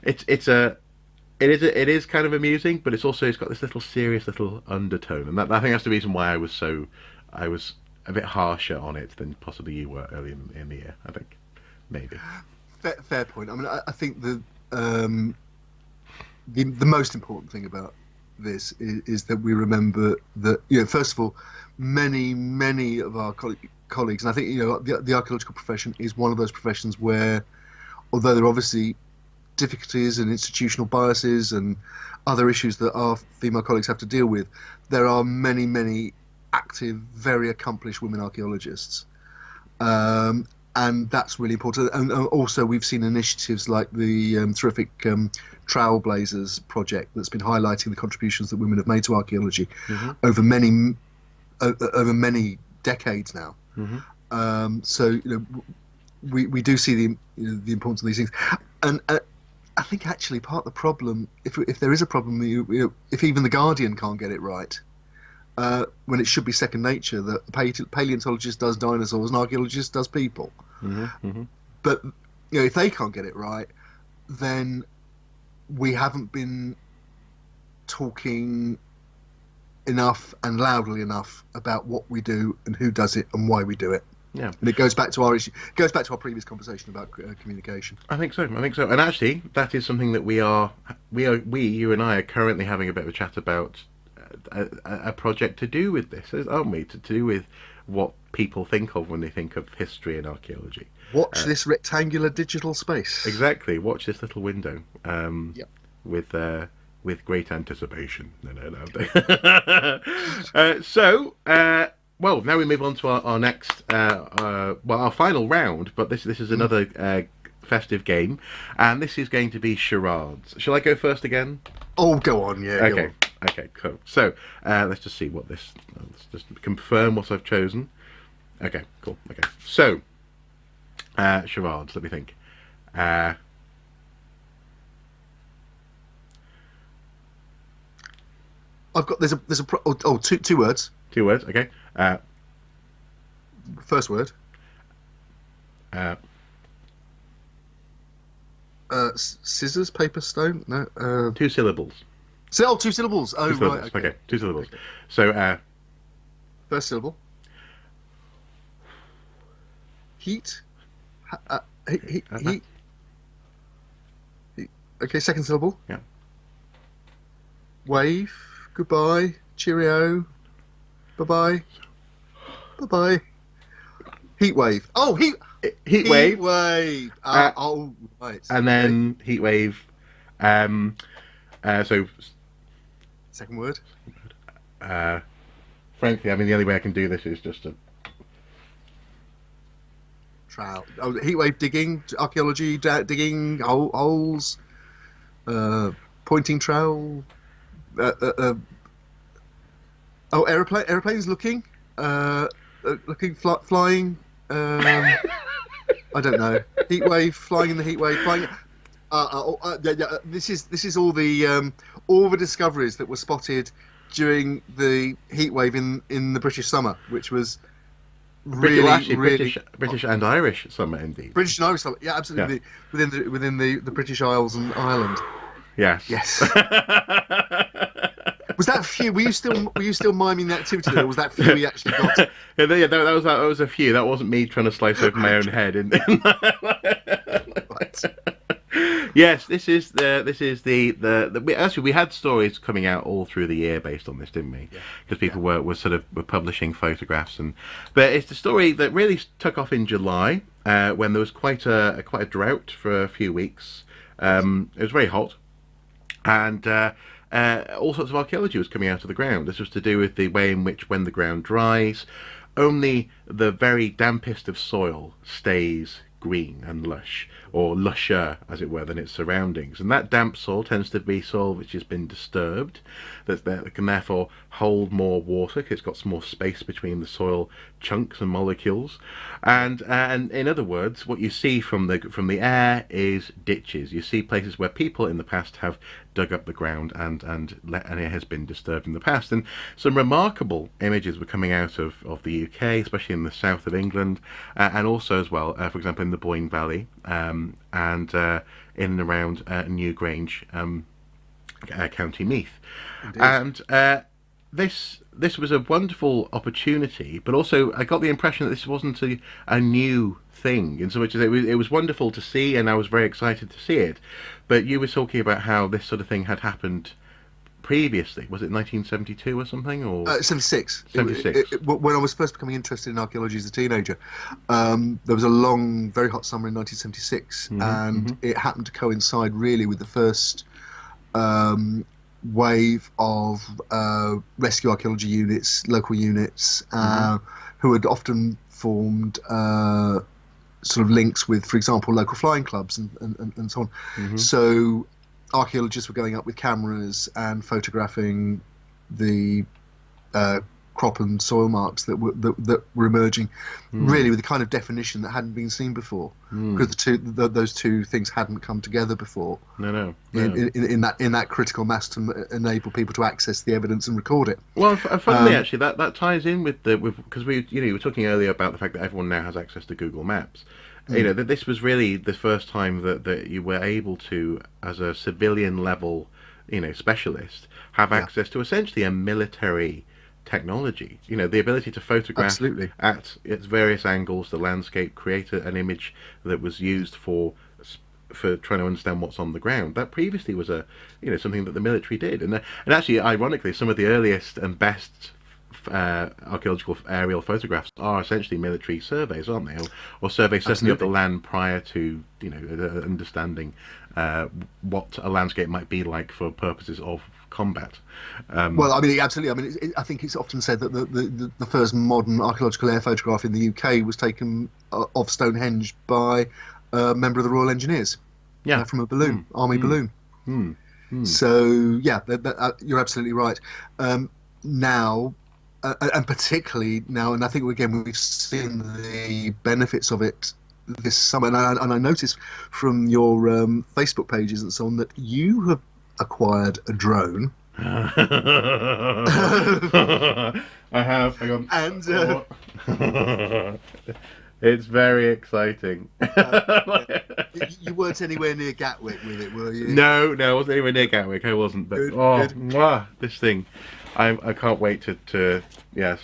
it is kind of amusing, but it's got this little serious little undertone, and I think that's the reason why I was a bit harsher on it than possibly you were early in the year. I think maybe. Fair point. I mean, I think the most important thing about this is that we remember that, first of all, many of our colleagues, and I think the archaeological profession is one of those professions where, although there are obviously difficulties and institutional biases and other issues that our female colleagues have to deal with, there are many active, very accomplished women archaeologists, and that's really important. And also we've seen initiatives like the terrific Trailblazers project that's been highlighting the contributions that women have made to archaeology over many decades now. Mm-hmm. So we do see the importance of these things, and I think actually part of the problem, if there is a problem, if even the Guardian can't get it right, when it should be second nature, that a paleontologist does dinosaurs and an archaeologist does people. Mm-hmm. Mm-hmm. But if they can't get it right, then we haven't been talking enough and loudly enough about what we do and who does it and why we do it. Yeah, and it goes back to our issue. It goes back to our previous conversation about communication. I think so. And actually, that is something that you and I are currently having a bit of a chat about. A project to do with this, aren't we? To do with what people think of when they think of history and archaeology. Watch this rectangular digital space. Exactly. Watch this little window. Yep. With great anticipation. No. Well, now we move on to our next, our final round. But this is another festive game, and this is going to be charades. Shall I go first again? Oh, go on, yeah. Okay. Go on. Okay, cool. So let's just see what this. Let's just confirm what I've chosen. Okay, cool. Okay, so charades. Let me think. I've got two words. 2 words. Okay. First word. Scissors, paper, stone. No. 2 syllables. 2 syllables. Oh, 2 syllables. right. Okay. 2 syllables. Okay. So first syllable. Heat. Heat. Okay. Second syllable. Yeah. Wave. Goodbye. Cheerio. Bye-bye. Bye-bye. Heat wave. Oh, heat wave. Heat wave. Right. And then heat wave. So. Second word. Frankly, I mean, the only way I can do this is just to. Trowel. Oh, heat wave digging, archaeology digging holes, pointing trowel. Aeroplanes looking, flying. I don't know. Heat wave, flying in the heat wave, flying. This is all the discoveries that were spotted during the heat wave in the British summer, which was really British and Irish summer indeed. British and Irish summer, yeah, absolutely. Yeah. Within the British Isles and Ireland. Yes. Yes. Was that few? Were you still miming the activity, or was that few we actually got? Yeah, that was a few. That wasn't me trying to slice open my own head. Right. Yes, this is the actually we had stories coming out all through the year based on this, didn't we? Because people were publishing photographs, but it's the story that really took off in July when there was quite a drought for a few weeks. It was very hot, and all sorts of archaeology was coming out of the ground. This was to do with the way in which, when the ground dries, only the very dampest of soil stays green and lush, or lusher, as it were, than its surroundings. And that damp soil tends to be soil which has been disturbed, that can therefore hold more water, because it's got some more space between the soil chunks and molecules. And in other words, what you see from the air is ditches. You see places where people in the past have dug up the ground and it has been disturbed in the past. And some remarkable images were coming out of the UK, especially in the south of England, and also as well, for example, in the Boyne Valley, and in and around Newgrange, County Meath. Indeed. And this was a wonderful opportunity, but also I got the impression that this wasn't a new thing, in so much as it was wonderful to see, and I was very excited to see it. But you were talking about how this sort of thing had happened previously. Was it 1972 or something, or 76? 76. When I was first becoming interested in archaeology as a teenager, there was a long, very hot summer in 1976, and it happened to coincide really with the first wave of rescue archaeology units, local units, who had often formed sort of links with, for example, local flying clubs and so on. So archaeologists were going up with cameras and photographing the crop and soil marks that were emerging, really with the kind of definition that hadn't been seen before, because those two things hadn't come together before. No. In that critical mass to enable people to access the evidence and record it. Well, funnily, actually, that ties in with because you were talking earlier about the fact that everyone now has access to Google Maps. That this was really the first time that you were able to, as a civilian level, specialist, have access to essentially a military technology. The ability to photograph at its various angles the landscape, create an image that was used for trying to understand what's on the ground. That previously was something that the military did, and actually, ironically, some of the earliest and best archaeological aerial photographs are essentially military surveys, aren't they? Or surveys certainly of the land prior to understanding what a landscape might be like for purposes of combat. Well, I mean, absolutely. I mean, I think it's often said that the first modern archaeological air photograph in the UK was taken of Stonehenge by a member of the Royal Engineers. Yeah, from a balloon, army balloon. So yeah, you're absolutely right. Now. And particularly now, and I think again we've seen the benefits of it this summer, and I noticed from your Facebook pages and so on that you have acquired a drone. I have. Hang on. And it's very exciting. You weren't anywhere near Gatwick with it, were you? No, I wasn't anywhere near Gatwick. I wasn't. But good. Mwah, this thing. I can't wait to yes.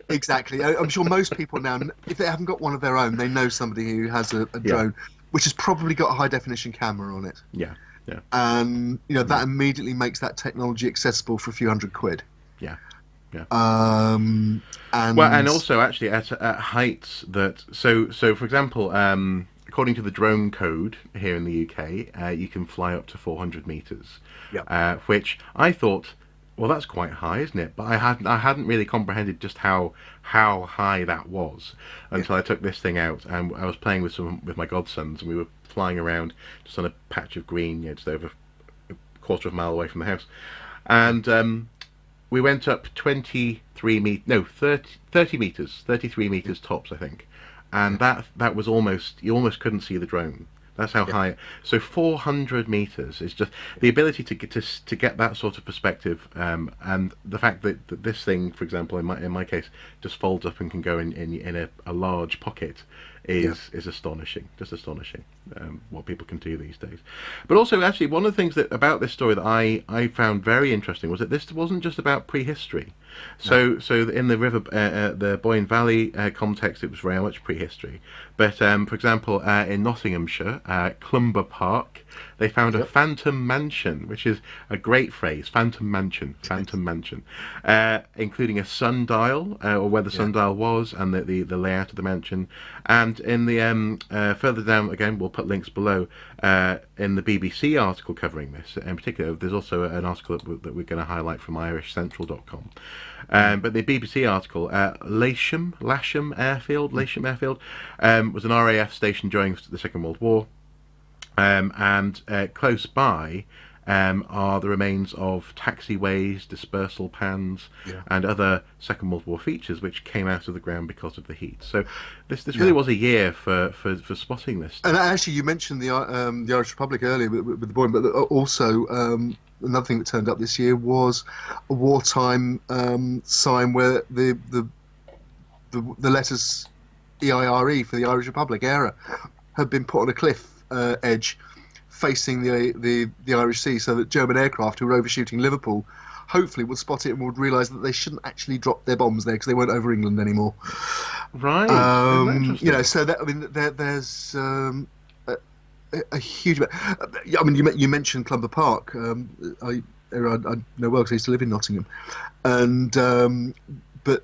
Exactly. I'm sure most people now, if they haven't got one of their own, they know somebody who has a drone, which has probably got a high definition camera on it. Yeah. And that immediately makes that technology accessible for a few £100. Yeah. And also actually at heights that so for example, according to the drone code here in the UK, you can fly up to 400 meters. Yeah. Which I thought, well, that's quite high, isn't it? But I hadn't really comprehended just how high that was until I took this thing out, and I was playing with my godsons, and we were flying around just on a patch of green, just over a quarter of a mile away from the house, and we went up 30 meters, 33 meters tops, I think, and that was you almost couldn't see the drone. That's how high. So 400 meters is just the ability to get that sort of perspective, and the fact that this thing, for example, in my case, just folds up and can go in a large pocket is astonishing. Just astonishing what people can do these days. But also, actually, one of the things about this story that I found very interesting was that this wasn't just about prehistory. So in the river, the Boyne Valley context, it was very much prehistory. But for example, in Nottinghamshire, Clumber Park, they found a phantom mansion, which is a great phrase, phantom mansion, including a sundial, or where the sundial was, and the layout of the mansion. And in the further down, again, we'll put links below, in the BBC article covering this in particular, there's also an article that we're going to highlight from irishcentral.com. But the BBC article, Lasham Airfield, was an RAF station during the Second World War, and close by are the remains of taxiways, dispersal pans, and other Second World War features which came out of the ground because of the heat. So this really was a year for spotting this. And actually, you mentioned the Irish Republic earlier with the Boyne, but also another thing that turned up this year was a wartime sign where the letters EIRE for the Irish Republic era had been put on a cliff edge facing the Irish Sea, so that German aircraft who were overshooting Liverpool hopefully would spot it and would realise that they shouldn't actually drop their bombs there because they weren't over England anymore. Right. So that, I mean, there's a huge amount. I mean, you mentioned Clumber Park. I know well because I used to live in Nottingham, and but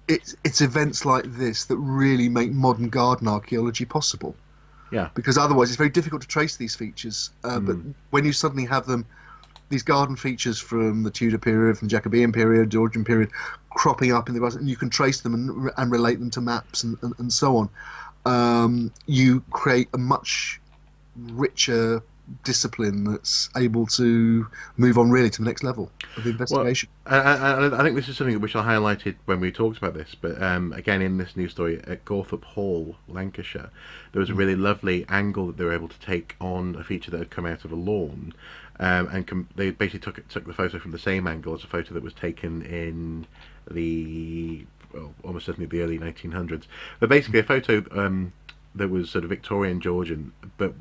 it's events like this that really make modern garden archaeology possible. Yeah. Because otherwise it's very difficult to trace these features. But when you suddenly have these garden features from the Tudor period, from Jacobean period, Georgian period, cropping up in the grass, and you can trace them and relate them to maps and so on, you create a much richer discipline that's able to move on really to the next level of investigation. Well, I think this is something which I highlighted when we talked about this, but again, in this news story at Gawthorpe Hall, Lancashire, there was a really lovely angle that they were able to take on a feature that had come out of a lawn, and they basically took the photo from the same angle as a photo that was taken in almost certainly the early 1900s. But basically, a photo that was sort of Victorian Georgian, but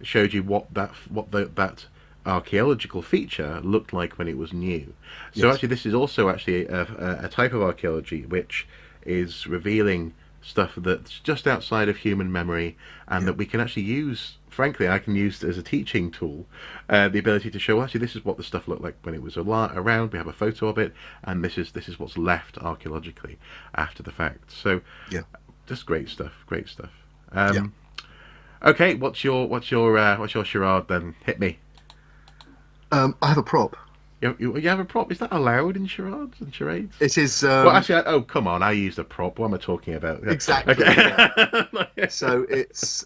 showed you what that archaeological feature looked like when it was new. So actually, this is also actually a type of archaeology which is revealing stuff that's just outside of human memory, and that we can actually use. Frankly, I can use as a teaching tool, the ability to show, actually, this is what the stuff looked like when it was around. We have a photo of it, and this is what's left archaeologically after the fact. So, just great stuff. Great stuff. Okay, what's your charade then? Hit me. I have a prop. You have a prop? Is that allowed in charades and charades? It is. Well, actually, come on! I used a prop. What am I talking about? Exactly. Okay. So it's.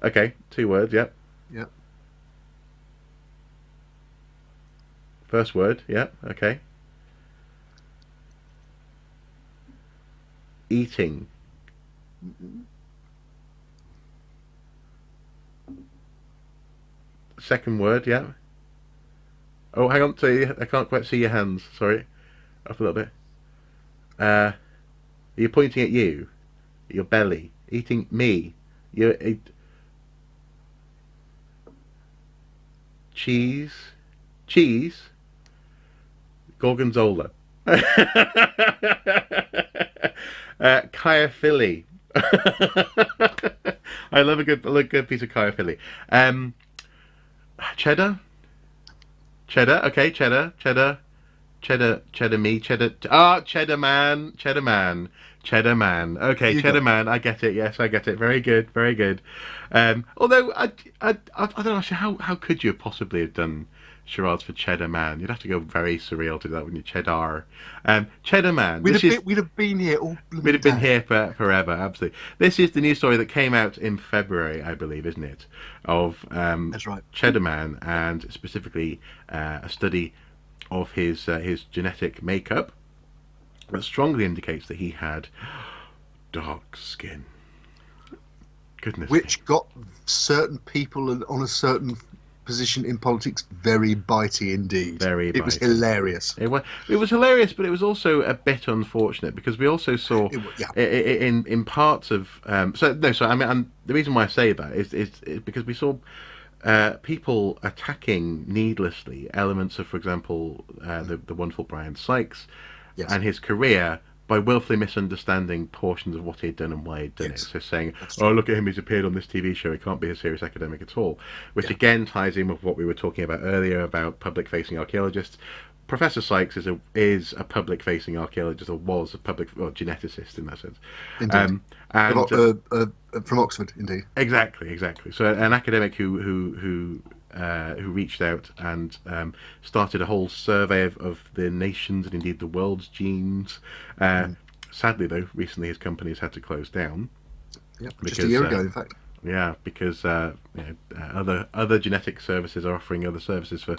Okay, 2 words. Yep. Yep. First word. Yep. Okay. Eating. Second word. Yeah. Oh, hang on. I can't quite see your hands. Sorry. Up a little bit. Are you pointing at you? Your belly. Eating me. You're... Cheese. Gorgonzola. Chiaphili. I love a good piece of chiaphili. Cheddar. Okay, cheddar. Cheddar me. Cheddar man. Okay, Cheddar Man. I get it. Yes, I get it. Very good. Although I don't know actually, how could you possibly have done charades for Cheddar Man? You'd have to go very surreal to do that, wouldn't you? Cheddar. Cheddar Man. We'd have been here all. We'd have been here forever. Absolutely. This is the news story that came out in February, I believe, isn't it? Of That's right. Cheddar Man, and specifically a study of his genetic makeup that strongly indicates that he had dark skin. Goodness. Which got certain people on a certain position in politics very bitey indeed. It was hilarious. It was hilarious, but it was also a bit unfortunate because we also saw in parts of the reason why I say that is because we saw people attacking needlessly elements of, for example, the wonderful Brian Sykes and his career by willfully misunderstanding portions of what he'd done and why he'd done it. So saying, oh, look at him, he's appeared on this TV show, he can't be a serious academic at all. Which again ties in with what we were talking about earlier about public-facing archaeologists. Professor Sykes is a public-facing archaeologist, or was a geneticist in that sense. Indeed. From Oxford, indeed. Exactly. So an academic who reached out and started a whole survey of the nations and indeed the world's genes. Sadly, though, recently his company's had to close down. Yep, just a year ago, in fact. Yeah, because other genetic services are offering other services for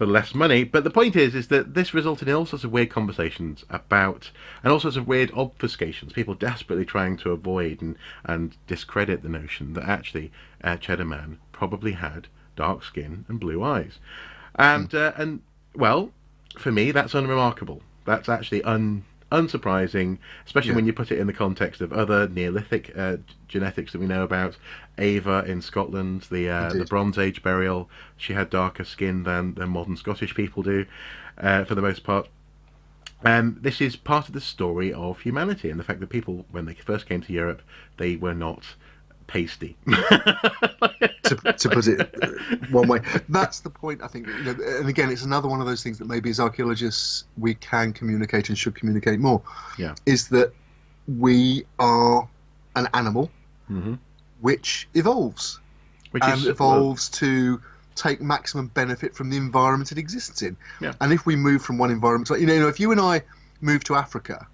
less money. But the point is that this resulted in all sorts of weird conversations about, and all sorts of weird obfuscations, people desperately trying to avoid and discredit the notion that actually Cheddar Man probably had dark skin and blue eyes. And well, for me, that's unremarkable. That's actually unsurprising, especially when you put it in the context of other Neolithic genetics that we know about. Ava in Scotland, the Bronze Age burial, she had darker skin than modern Scottish people do, for the most part. This is part of the story of humanity and the fact that people, when they first came to Europe, they were not pasty. to put it one way. That's the point, I think. And again, it's another one of those things that maybe as archaeologists we can communicate and should communicate more. Yeah. Is that we are an animal which evolves. To take maximum benefit from the environment it exists in. Yeah. And if we move from one environment to, if you and I moved to Africa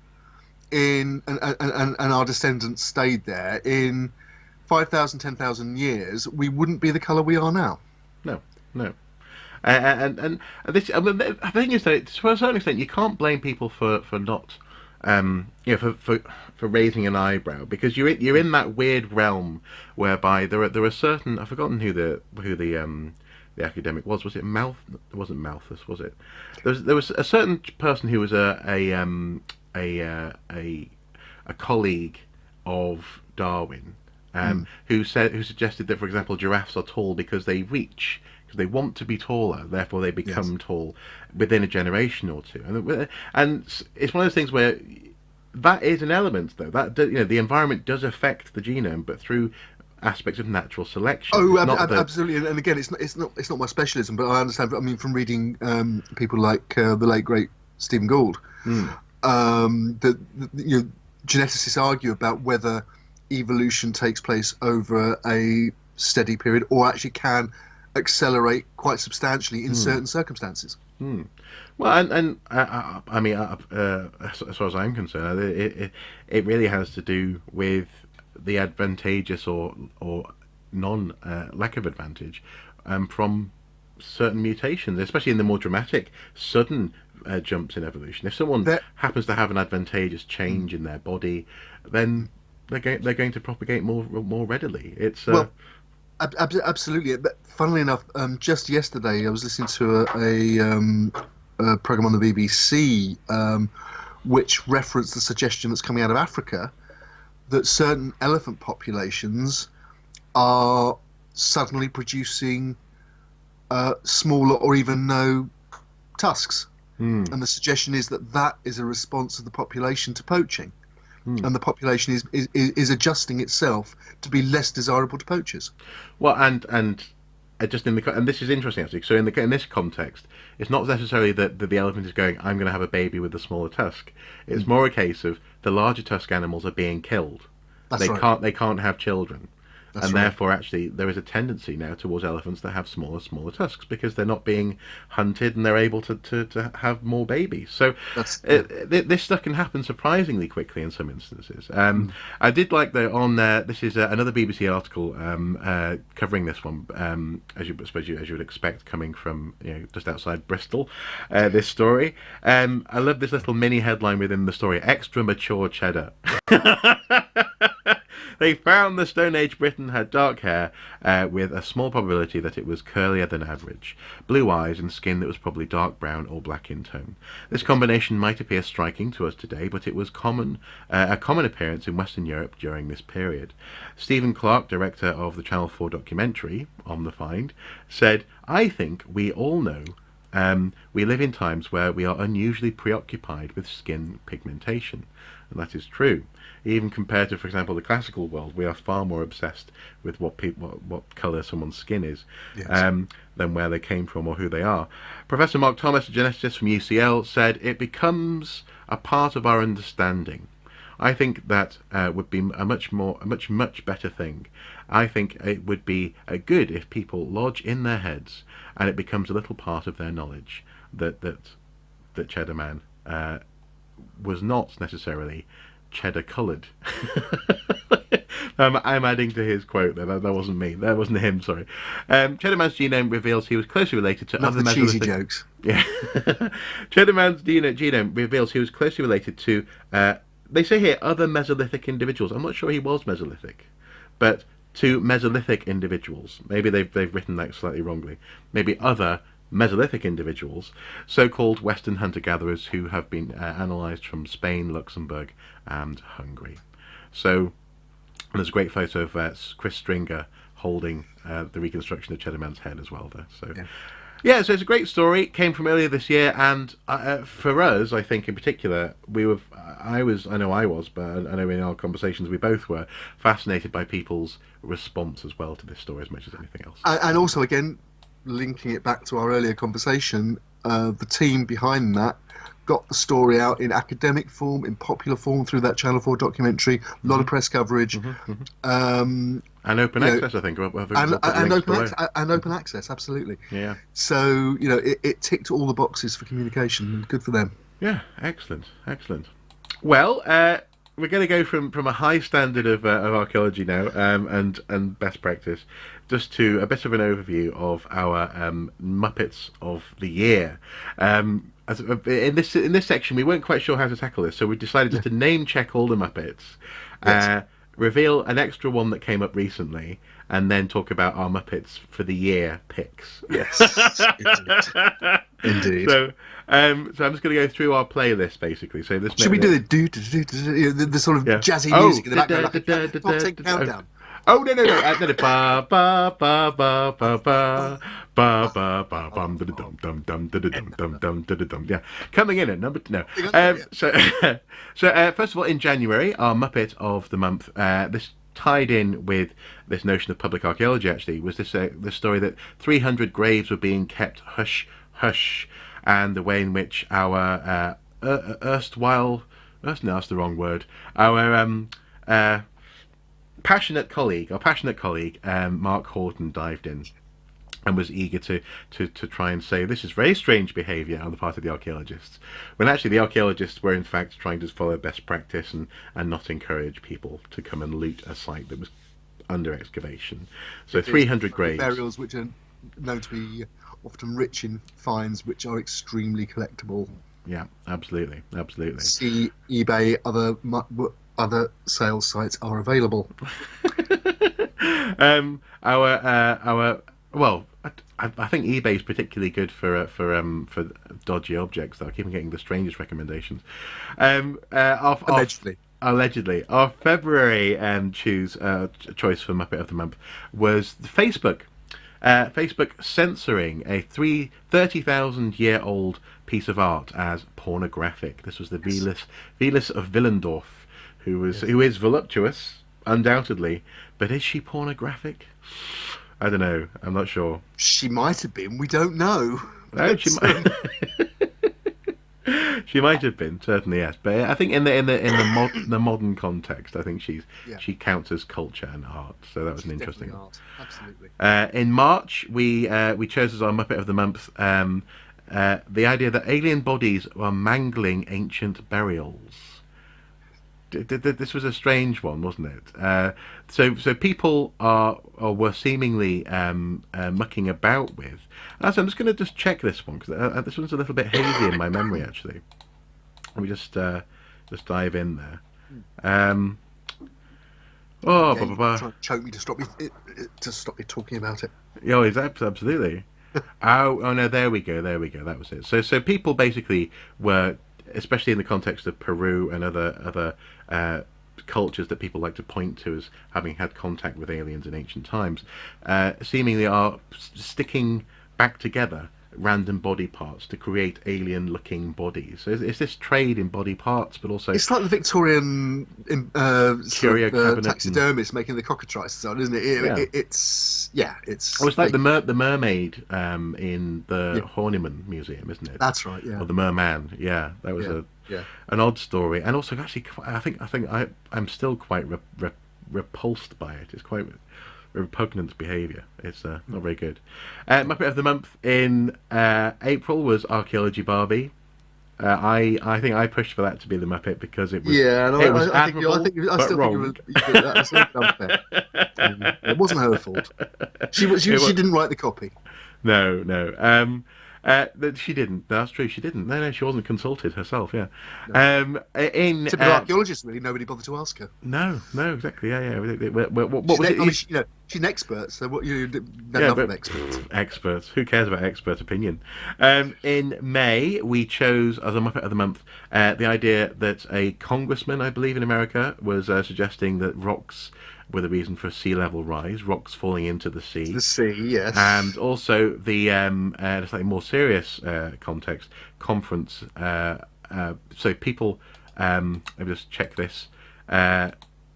and our descendants stayed there in 5,000, 10,000 years, we wouldn't be the colour we are now. No, no. And this, I mean, the thing is that to a certain extent you can't blame people for not, for raising an eyebrow, because you're in that weird realm whereby there are certain, I've forgotten who the academic was. Was it Malth? It wasn't Malthus, was it? There was a certain person who was a colleague of Darwin, who suggested that, for example, giraffes are tall because they reach. They want to be taller, therefore they become tall within a generation or two, and it's one of those things where that is an element, though, that the environment does affect the genome, but through aspects of natural selection. Oh, absolutely, and again, it's not my specialism, but I understand. I mean, from reading people like the late great Stephen Gould, that geneticists argue about whether evolution takes place over a steady period or actually can accelerate quite substantially in certain circumstances. Well, and I mean, as far as I'm concerned, it really has to do with the advantageous or non lack of advantage from certain mutations, especially in the more dramatic, sudden jumps in evolution. If someone happens to have an advantageous change in their body, then they're going to propagate more readily. It's absolutely. But funnily enough, just yesterday I was listening to a program on the BBC which referenced the suggestion that's coming out of Africa that certain elephant populations are suddenly producing smaller or even no tusks. And the suggestion is that is a response of the population to poaching. And the population is adjusting itself to be less desirable to poachers. Well, and just and this is interesting actually. So in this context, it's not necessarily that the elephant is going, I'm going to have a baby with a smaller tusk. It's more a case of the larger tusk animals are being killed. They can't have children. That's and therefore, actually, there is a tendency now towards elephants that have smaller tusks because they're not being hunted and they're able to have more babies. So this stuff can happen surprisingly quickly in some instances. I did like this is another BBC article covering this one, as you would expect, coming from just outside Bristol. This story. I love this little mini headline within the story: "Extra mature cheddar." They found the Stone Age Briton had dark hair with a small probability that it was curlier than average, blue eyes and skin that was probably dark brown or black in tone. This combination might appear striking to us today, but it was a common appearance in Western Europe during this period. Stephen Clark, director of the Channel 4 documentary on the find, said, "I think we all know we live in times where we are unusually preoccupied with skin pigmentation." And that is true. Even compared to, for example, the classical world, we are far more obsessed with what colour someone's skin is than where they came from or who they are. Professor Mark Thomas, a geneticist from UCL, said, "It becomes a part of our understanding. I think that would be a much better thing. I think it would be good if people lodge in their heads, and it becomes a little part of their knowledge that Cheddar Man was not necessarily cheddar coloured." I'm adding to his quote there. That wasn't me. That wasn't him. Sorry. Cheddar Man's genome reveals he was closely related to other Mesolithic. Cheesy jokes. Yeah. Cheddar Man's genome reveals he was closely related to. They say here other Mesolithic individuals. I'm not sure he was Mesolithic, but to Mesolithic individuals. Maybe they've written that slightly wrongly. Maybe other Mesolithic individuals, so-called Western hunter-gatherers who have been analysed from Spain, Luxembourg and Hungary. So there's a great photo of Chris Stringer holding the reconstruction of Cheddar Man's head as well there. So yeah, so it's a great story. It came from earlier this year, and for us, I think in particular, I know I was, but I know in our conversations we both were fascinated by people's response as well to this story as much as anything else. And also, again, linking it back to our earlier conversation, the team behind that got the story out in academic form, in popular form through that Channel 4 documentary, a lot of press coverage. And open access, I think. And open access, absolutely. Yeah. So, it ticked all the boxes for communication, and good for them. Yeah, excellent. Well, we're going to go from a high standard of archaeology now, and best practice, just to a bit of an overview of our Muppets of the year. In this section, we weren't quite sure how to tackle this, so we decided just to name check all the Muppets, reveal an extra one that came up recently, and then talk about our Muppets for the year picks. Yes, indeed. So I'm just going to go through our playlist basically. So this should we do the sort of jazzy music in the background, like a top 10 countdown? Oh no! Ba ba ba ba ba ba ba ba ba bum dum dum dum dum dum dum. Yeah, coming in at number no. So first of all, in January, our Muppet of the month. This tied in with this notion of public archaeology. Actually, was this the story that 300 graves were being kept hush hush, and the way in which our erstwhile, no, that's the wrong word. Our passionate colleague, Mark Horton, dived in and was eager to try and say this is very strange behaviour on the part of the archaeologists, when actually the archaeologists were in fact trying to follow best practice and not encourage people to come and loot a site that was under excavation. So 300 graves. Burials which are known to be often rich in finds which are extremely collectible. Yeah, absolutely. See eBay, other sales sites are available. I think eBay is particularly good for dodgy objects. Though I keep getting the strangest recommendations. Allegedly, our February choice for Muppet of the Month was Facebook. Facebook censoring a 30,000-year-old piece of art as pornographic. This was the Velis of Willendorf, who is voluptuous, undoubtedly, but is she pornographic? I don't know. I'm not sure. She might have been. We don't know. No, she might. She might have been, certainly, yes. But I think in the modern context, I think she counts as culture and art. So that was an interesting. Art. Absolutely. In March, we chose as our Muppet of the Month the idea that alien bodies were mangling ancient burials. This was a strange one, wasn't it? So people were seemingly mucking about with. So I'm just going to check this one, because this one's a little bit hazy in my memory, actually. Let me just dive in there. Trying to choke me to stop me talking about it. Oh, absolutely. Oh no, there we go. That was it. So people basically were, especially in the context of Peru and other cultures that people like to point to as having had contact with aliens in ancient times, seemingly are sticking back together random body parts to create alien-looking bodies. So is this trade in body parts, but also it's like the Victorian curio cabinet taxidermist making the cockatrice on, isn't it? It's like the mermaid in the Horniman Museum, isn't it? That's right. Yeah. Or the merman. Yeah, that was an odd story, and also actually I think I'm still quite repulsed by it. It's quite repugnant behaviour. It's not very good. Muppet of the Month in April was Archaeology Barbie. I think I pushed for that to be the Muppet because it was admirable, but wrong. That's unfair. It wasn't her fault. She didn't write the copy. No. She didn't. That's true. She didn't. No, she wasn't consulted herself. Yeah. No. Typical archaeologist, really. Nobody bothered to ask her. No, exactly. Yeah. What was it? She's an expert. So what you know of experts? Experts. Who cares about expert opinion? In May, we chose as a Muppet of the Month the idea that a congressman, I believe, in America, was suggesting that rocks were the reason for sea level rise, rocks falling into the sea. The sea, yes. And also the slightly more serious context, conference. So people, let me just check this.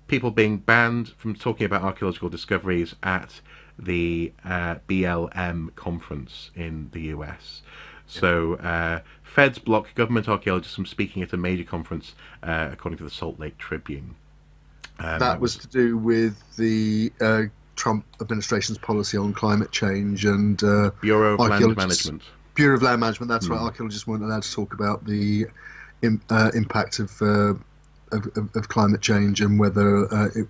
People being banned from talking about archaeological discoveries at the BLM conference in the US. So feds block government archaeologists from speaking at a major conference, according to the Salt Lake Tribune. That was to do with the Trump administration's policy on climate change and Bureau of Land Management. Bureau of Land Management, that's right. Archaeologists weren't allowed to talk about the impact of of climate change and whether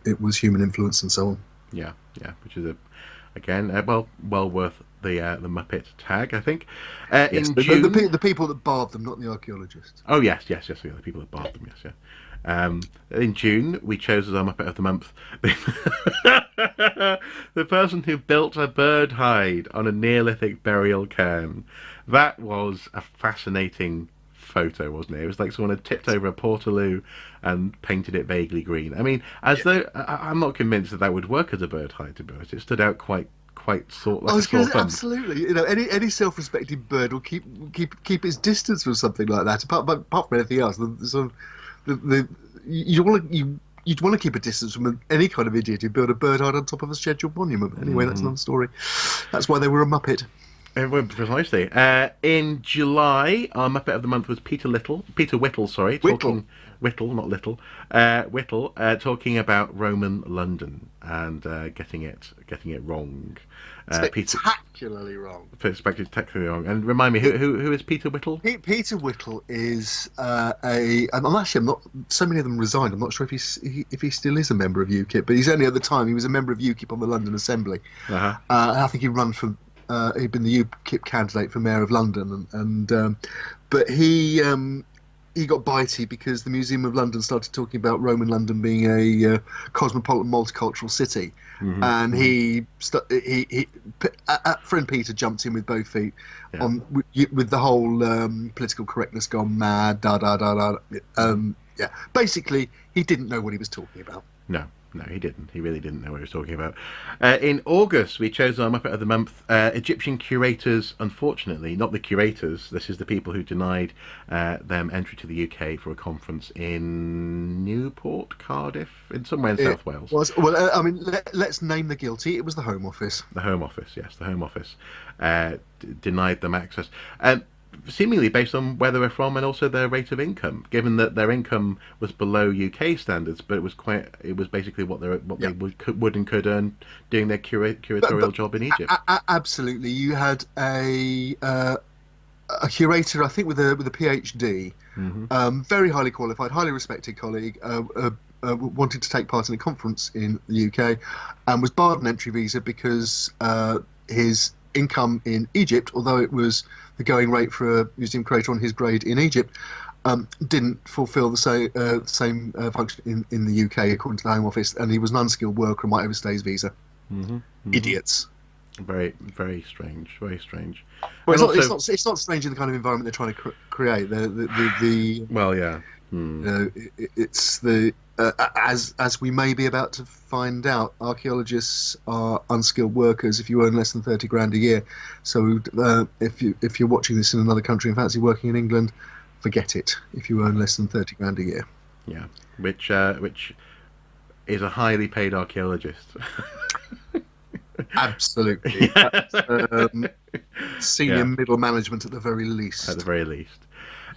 it was human influence and so on. Yeah, which is again well worth the Muppet tag, I think. Yes, in June, the people that barred them, not the archaeologists. Oh yes, yeah, the people that barred them, yes, yeah. In June, we chose as our Muppet of the Month the person who built a bird hide on a Neolithic burial cairn. That was a fascinating photo, wasn't it? It was like someone had tipped over a portaloo and painted it vaguely green. I mean, though I'm not convinced that would work as a bird hide, to be honest. It stood out quite sort like a sore thumb. Absolutely. Any self-respecting bird will keep its distance from something like that. Apart from anything else, you'd want to keep a distance from any kind of idiot who built a bird hide on top of a scheduled monument. Anyway, that's another story. That's why they were a Muppet. Precisely. In July, our Muppet of the Month was Peter Whittle. Whittle, not Little. Whittle, talking about Roman London and getting it wrong. Spectacularly wrong. Spectacularly wrong. And remind me, who is Peter Whittle? Peter Whittle is I'm not. So many of them resigned. I'm not sure if he still is a member of UKIP, but he's only at the time he was a member of UKIP on the London Assembly. I think he ran for. He'd been the UKIP candidate for Mayor of London, but he got bitey because the Museum of London started talking about Roman London being a cosmopolitan, multicultural city, and friend Peter jumped in with both feet with the whole political correctness gone mad. Basically, he didn't know what he was talking about. No, he didn't. He really didn't know what he was talking about. In August, we chose our Muppet of the Month. Egyptian curators, unfortunately, not the curators. This is the people who denied them entry to the UK for a conference in Newport, Cardiff, in somewhere in South Wales. Let's name the guilty. It was the Home Office. The Home Office, yes, the Home Office denied them access. Seemingly based on where they were from and also their rate of income, given that their income was below UK standards, but it was basically what they would and could earn doing their curatorial job in Egypt. Absolutely, you had a curator, I think, with a PhD, very highly qualified, highly respected colleague, wanted to take part in a conference in the UK, and was barred an entry visa because his income in Egypt, although it was the going rate for a museum curator on his grade in Egypt, didn't fulfil the same function in the UK according to the Home Office, and he was an unskilled worker and might overstay his visa. Idiots. Very, very strange. Very strange. Well, it's not strange in the kind of environment they're trying to create. Well, yeah. It's the as we may be about to find out, archaeologists are unskilled workers if you earn less than 30 grand a year. So if you're watching this in another country and fancy working in England, forget it. If you earn less than 30 grand a year, yeah, which is a highly paid archaeologist. Absolutely, senior middle management at the very least. At the very least.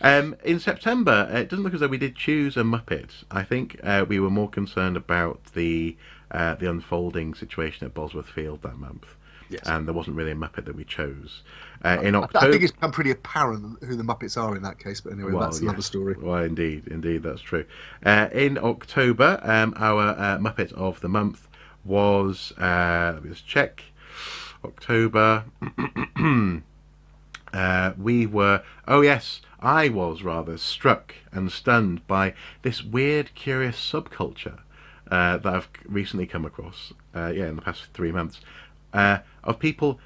In September, it doesn't look as though we did choose a Muppet. I think we were more concerned about the unfolding situation at Bosworth Field that month. Yes. And there wasn't really a Muppet that we chose. In October, I think it's become pretty apparent who the Muppets are in that case, but anyway, that's another story. Well, indeed, that's true. In October, our Muppet of the month was, let me just check, October, I was rather struck and stunned by this weird, curious subculture that I've recently come across, in the past 3 months, of people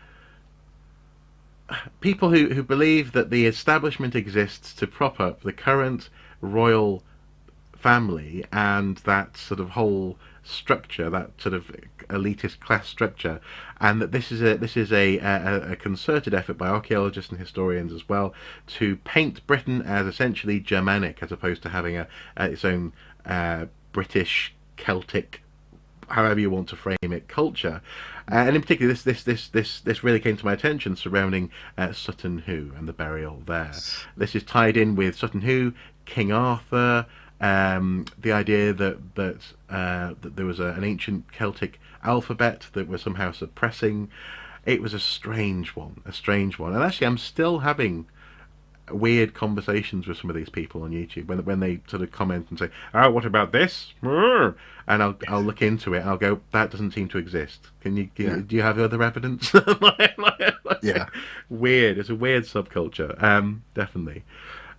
who believe that the establishment exists to prop up the current royal family and that sort of whole structure, that sort of elitist class structure, and that this is a concerted effort by archaeologists and historians as well to paint Britain as essentially Germanic, as opposed to having its own British, Celtic, however you want to frame it, culture. And in particular, this really came to my attention surrounding Sutton Hoo and the burial there. This is tied in with Sutton Hoo, King Arthur, the idea that there was an ancient Celtic alphabet that was somehow suppressing. It was a strange one. And actually, I'm still having weird conversations with some of these people on YouTube when they sort of comment and say, "Oh, what about this?" And I'll look into it. I'll go, "That doesn't seem to exist. Do you have other evidence?" Yeah, weird. It's a weird subculture. Definitely.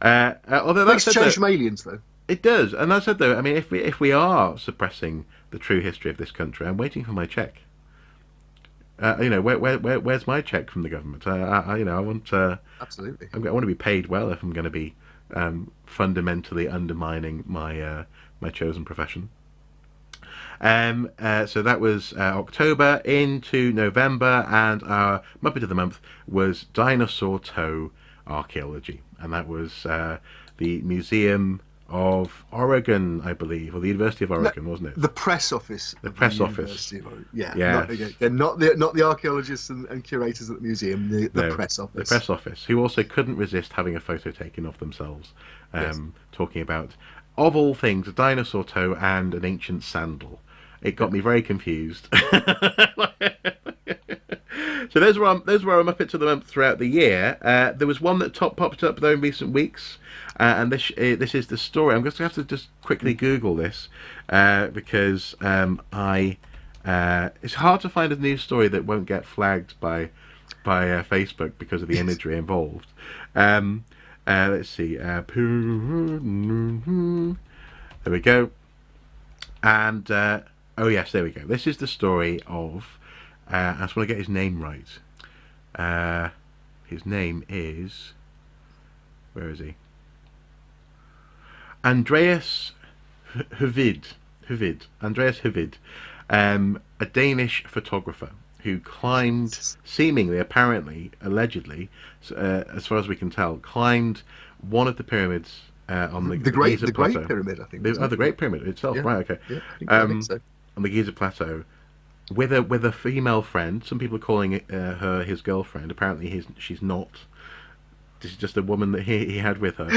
Although that makes change from aliens, though. It does, and that said, though, I mean, if we are suppressing the true history of this country, I'm waiting for my check. Where's my check from the government? I want absolutely. I want to be paid well if I'm going to be fundamentally undermining my chosen profession. So that was October into November, and our Muppet of the Month was Dinosaur Toe Archaeology, and that was the Museum of Oregon, I believe, or the University of Oregon, wasn't it? The press office. The press office. Yeah. Yes. Not the archaeologists and curators at the museum. The press office. The press office, who also couldn't resist having a photo taken of themselves, talking about, of all things, a dinosaur toe and an ancient sandal. It got me very confused. So those were our Muppets of the Month throughout the year. There was one that popped up though in recent weeks, and this is the story. I'm going to have to just quickly Google this because it's hard to find a news story that won't get flagged by Facebook because of the imagery involved. Let's see. There we go. And oh yes, there we go. This is the story of. I just want to get his name right. His name is. Where is he? Andreas Hvid. Andreas Hvid. A Danish photographer who climbed, seemingly, apparently, allegedly, as far as we can tell, climbed one of the pyramids on the Giza Plateau. Great Pyramid, I think. The Great Pyramid itself, yeah. Right? Okay. Yeah, I think so. On the Giza Plateau, with a female friend. Some people are calling her his girlfriend. Apparently, she's not. This is just a woman that he had with her.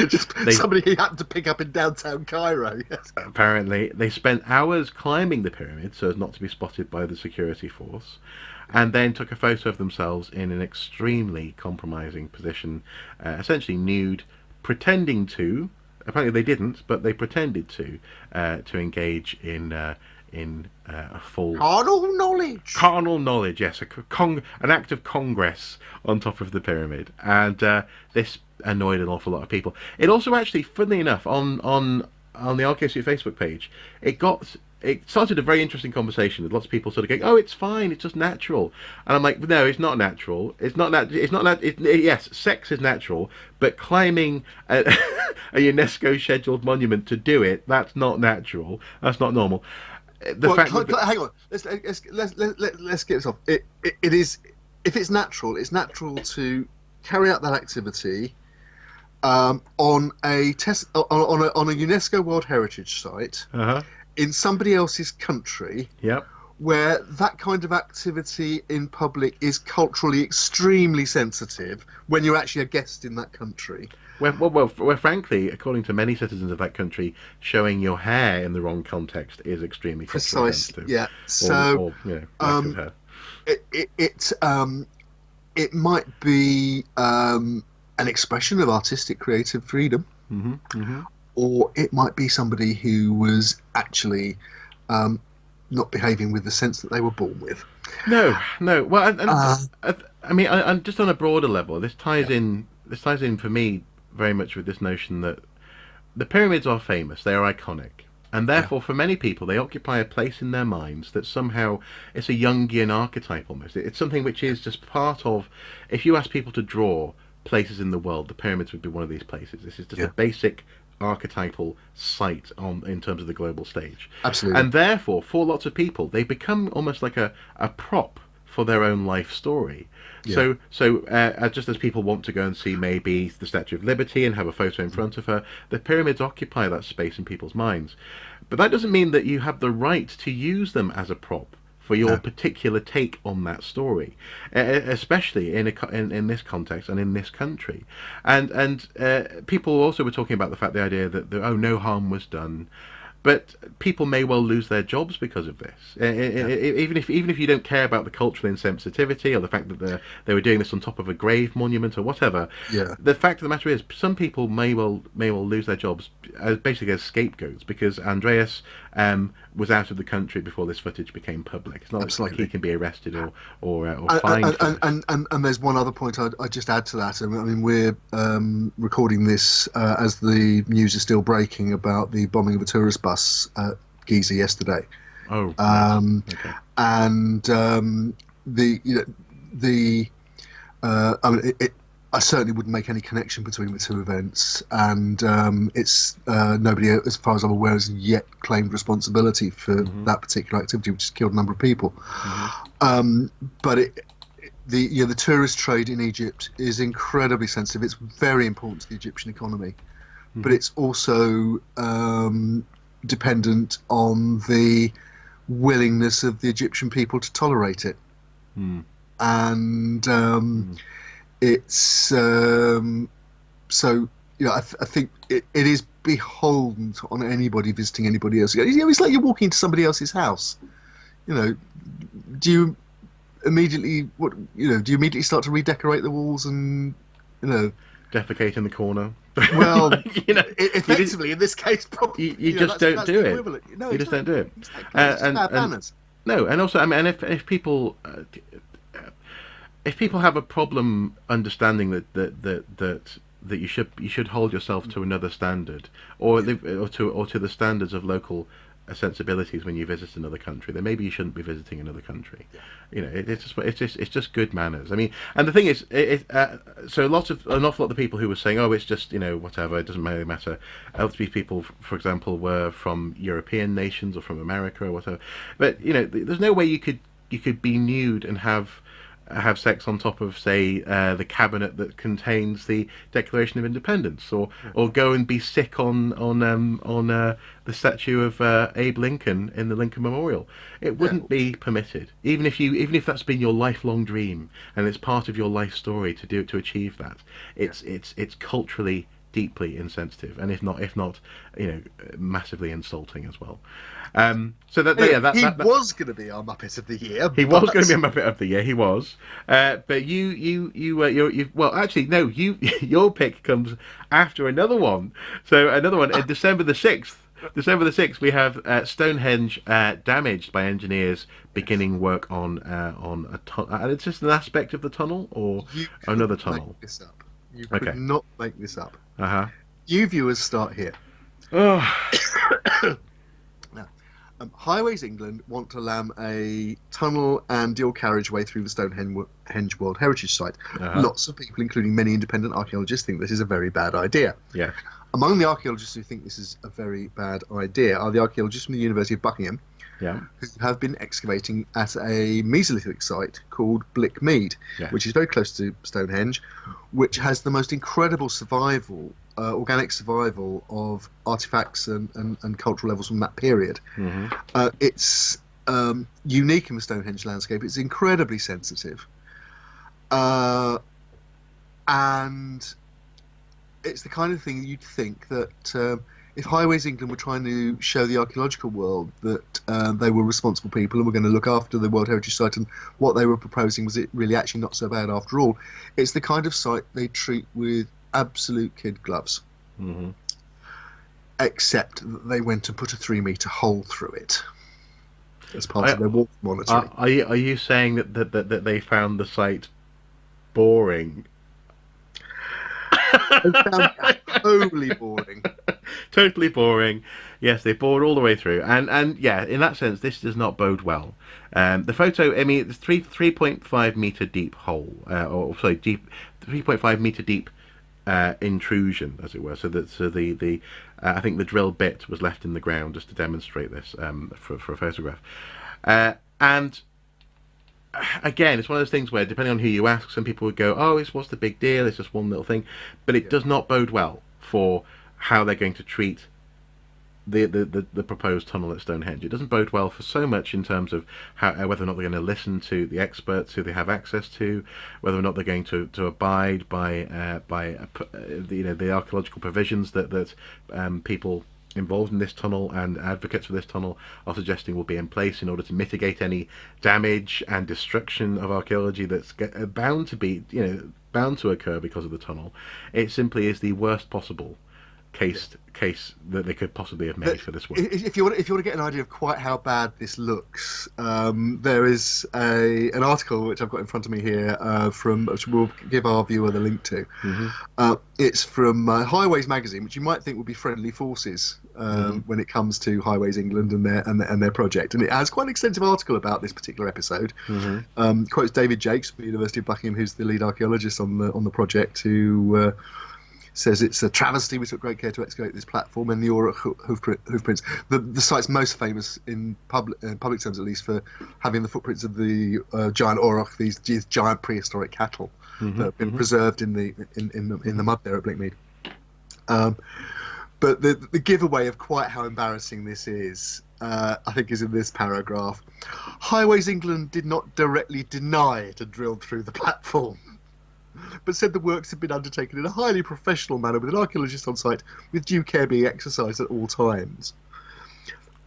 Somebody he happened to pick up in downtown Cairo. Yes. Apparently, they spent hours climbing the pyramid so as not to be spotted by the security force, and then took a photo of themselves in an extremely compromising position, essentially nude, pretending to. Apparently, they didn't, but they pretended to engage in a full carnal knowledge. Yes, an act of congress on top of the pyramid, and this annoyed an awful lot of people. It also actually, funnily enough, on the Archaeologist Facebook page, it started a very interesting conversation with lots of people sort of going, "Oh, it's fine, it's just natural," and I'm like, "No, it's not natural. Yes, sex is natural, but climbing a UNESCO scheduled monument to do it—that's not natural. That's not normal." Hang on. Let's get this off. It is, if it's natural to carry out that activity on a UNESCO World Heritage Site in somebody else's country. Yep. Where that kind of activity in public is culturally extremely sensitive when you're actually a guest in that country. Well, frankly, according to many citizens of that country, showing your hair in the wrong context is extremely culturally sensitive. Yeah. So, lack of hair. It might be an expression of artistic creative freedom, or it might be somebody who was actually not behaving with the sense that they were born with. No. Well, I mean, just on a broader level, this ties in for me very much with this notion that the pyramids are famous, they are iconic, and therefore for many people they occupy a place in their minds that somehow it's a Jungian archetype almost. It's something which is just part of. If you ask people to draw places in the world, the pyramids would be one of these places. This is just a basic archetypal site in terms of the global stage. Absolutely. And therefore, for lots of people, they become almost like a prop for their own life story. Yeah. So just as people want to go and see maybe the Statue of Liberty and have a photo in front of her, the pyramids occupy that space in people's minds. But that doesn't mean that you have the right to use them as a prop for your particular take on that story, especially in this context and in this country. And people also were talking about the idea that no harm was done. But people may well lose their jobs because of this. Even if you don't care about the cultural insensitivity or the fact that they were doing this on top of a grave monument or whatever, the fact of the matter is some people may well lose their jobs as basically as scapegoats because Andreas was out of the country before this footage became public. It's not like he can be arrested or fined. And there's one other point I'd just add to that. I mean, we're recording this as the news is still breaking about the bombing of a tourist bus at Giza yesterday. Oh, okay. And I mean, I certainly wouldn't make any connection between the two events, and it's nobody, as far as I'm aware, has yet claimed responsibility for that particular activity, which has killed a number of people. But the tourist trade in Egypt is incredibly sensitive. It's very important to the Egyptian economy, but it's also dependent on the willingness of the Egyptian people to tolerate it. And it's so I think it is beholden on anybody visiting anybody else. It's like you're walking into somebody else's house. Do you immediately start to redecorate the walls and defecate in the corner? Well, effectively in this case, probably you just don't do it. No, you just don't do it. Exactly. And manners. No, and also, I mean, if people have a problem understanding that you should hold yourself to another standard, or to the standards of local sensibilities when you visit another country, then maybe you shouldn't be visiting another country. It's just good manners. I mean, and the thing is, so an awful lot of the people who were saying, oh, it's just whatever, it doesn't really matter. Other people, for example, were from European nations or from America or whatever. But there's no way you could be nude and have sex on top of, say, the cabinet that contains the Declaration of Independence, or go and be sick on the statue of Abe Lincoln in the Lincoln Memorial. It wouldn't be permitted, even if that's been your lifelong dream and it's part of your life story to achieve that. It's culturally deeply insensitive, and if not, massively insulting as well. So that was going to be our Muppet of the Year. He was going to be a Muppet of the Year. He was, but your pick comes after another one. So another one, December the 6th. December the 6th, we have Stonehenge damaged by engineers beginning work on a tunnel. And it's just an aspect of the tunnel or another tunnel. Make this up. You could not make this up. You viewers start here. Highways England want to lam a tunnel and dual carriageway through the Stonehenge World Heritage Site. Lots of people, including many independent archaeologists, think this is a very bad idea. Yeah. Among the archaeologists who think this is a very bad idea are the archaeologists from the University of Buckingham, who have been excavating at a Mesolithic site called Blick Mead, which is very close to Stonehenge, which has the most incredible organic survival of artifacts and cultural levels from that period. It's unique in the Stonehenge landscape. It's incredibly sensitive. And it's the kind of thing you'd think that if Highways England were trying to show the archaeological world that they were responsible people and were going to look after the World Heritage Site, and what they were proposing was it really actually not so bad after all, it's the kind of site they treat with absolute kid gloves. Except that they went and put a 3-metre hole through it as part of their water monitoring. Are you saying that they found the site boring? Totally boring. Totally boring. Yes, they bored all the way through, and yeah, in that sense, this does not bode well. The photo, I mean, it's 3.5 meter deep hole, 3.5 meter deep intrusion, as it were. So the I think the drill bit was left in the ground just to demonstrate this for a photograph, and. Again, it's one of those things where, depending on who you ask, some people would go, "Oh, what's the big deal? It's just one little thing," but it does not bode well for how they're going to treat the proposed tunnel at Stonehenge. It doesn't bode well for so much in terms of how whether or not they're going to listen to the experts who they have access to, whether or not they're going to abide by the archaeological provisions that people involved in this tunnel and advocates for this tunnel are suggesting will be in place in order to mitigate any damage and destruction of archaeology that's bound to be, bound to occur because of the tunnel. It simply is the worst possible case that they could possibly have made for this work. If you want to get an idea of quite how bad this looks, there is an article which I've got in front of me here which we'll give our viewer the link to. It's from Highways magazine, which you might think would be friendly forces when it comes to Highways England and their project, and it has quite an extensive article about this particular episode. Quotes David Jakes from the University of Buckingham, who's the lead archaeologist on the project, who says it's a travesty. We took great care to excavate this platform and the Auroch hoofprints. The site's most famous in public terms, at least, for having the footprints of the giant Auroch, these giant prehistoric cattle that have been preserved in the mud there at Blickmead. But the giveaway of quite how embarrassing this is, I think, is in this paragraph. Highways England did not directly deny it had drilled through the platform, but said the works had been undertaken in a highly professional manner with an archaeologist on site, with due care being exercised at all times.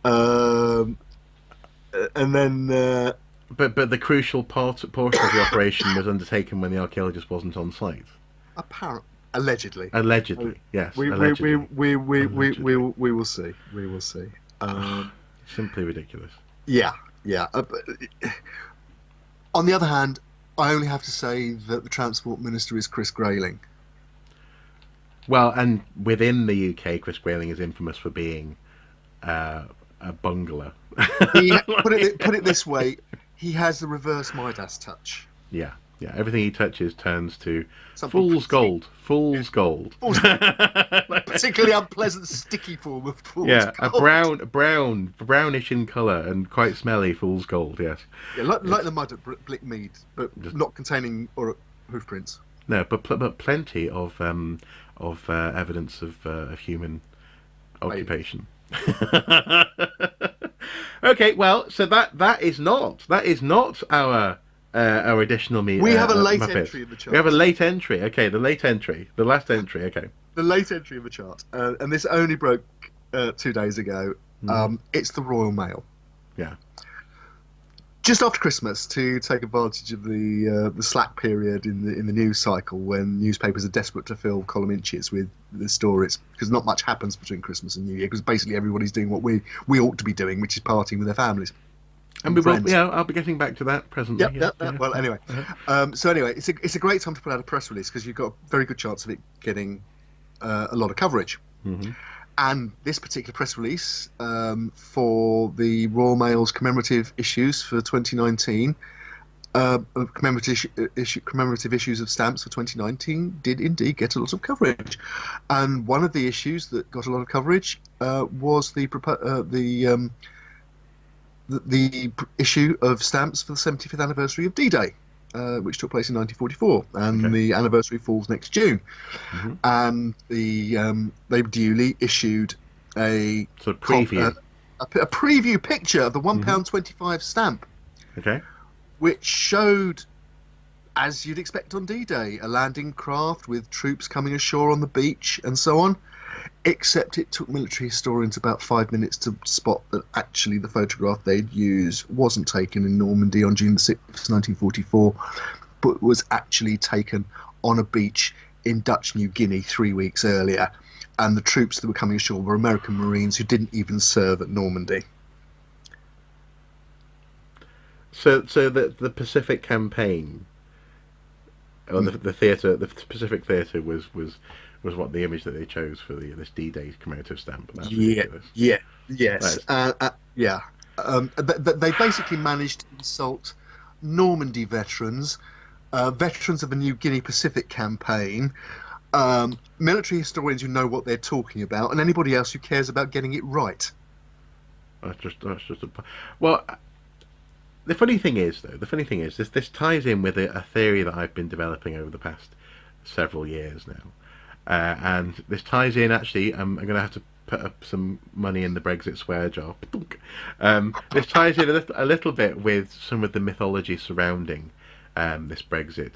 And then... But the crucial portion of the operation was undertaken when the archaeologist wasn't on site. Allegedly. Allegedly, yes. We will see. We will see. Simply ridiculous. Yeah. On the other hand, I only have to say that the Transport Minister is Chris Grayling. Well, and within the UK, Chris Grayling is infamous for being a bungler. Put it this way, he has the reverse Midas touch. Yeah. Everything he touches turns to fool's gold. Fool's gold. Particularly unpleasant, sticky form of fool's gold. A brownish in colour and quite smelly fool's gold. Yes. Yeah, like the mud at Blickmead, but not containing hoofprints. No, but plenty of evidence of human occupation. Okay, well, so that is not our additional We have a late Muppet entry in the chart. We have a late entry. Okay, the last entry. Okay, the late entry in the chart, and this only broke 2 days ago. It's the Royal Mail. Yeah. Just after Christmas, to take advantage of the slack period in the news cycle, when newspapers are desperate to fill column inches with the stories, because not much happens between Christmas and New Year, because basically everybody's doing what we ought to be doing, which is partying with their families. And we will, I'll be getting back to that presently. Yep. Well, anyway, so anyway, it's a great time to put out a press release, because you've got a very good chance of it getting a lot of coverage. And this particular press release for the Royal Mail's commemorative issues for 2019, commemorative issues of stamps for 2019, did indeed get a lot of coverage. And one of the issues that got a lot of coverage was the issue of stamps for the 75th anniversary of D-Day, which took place in 1944, and the anniversary falls next June. And they duly issued a sort of preview, a preview picture of the £1.25 stamp, which showed, as you'd expect on D-Day, a landing craft with troops coming ashore on the beach and so on. Except it took military historians about 5 minutes to spot that actually the photograph they'd used wasn't taken in Normandy on June 6, 1944, but was actually taken on a beach in Dutch New Guinea 3 weeks earlier. And the troops that were coming ashore were American Marines who didn't even serve at Normandy. So the Pacific campaign, or the theatre, the Pacific theatre was what the image that they chose for this D-Day commemorative stamp. That's ridiculous. Yes. They basically managed to insult Normandy veterans, veterans of the New Guinea Pacific campaign, military historians who know what they're talking about, and anybody else who cares about getting it right. That's just well. The funny thing is, this ties in with a theory that I've been developing over the past several years now. And this ties in, actually, I'm going to have to put up some money in the Brexit swear jar. This ties in a little bit with some of the mythology surrounding this Brexit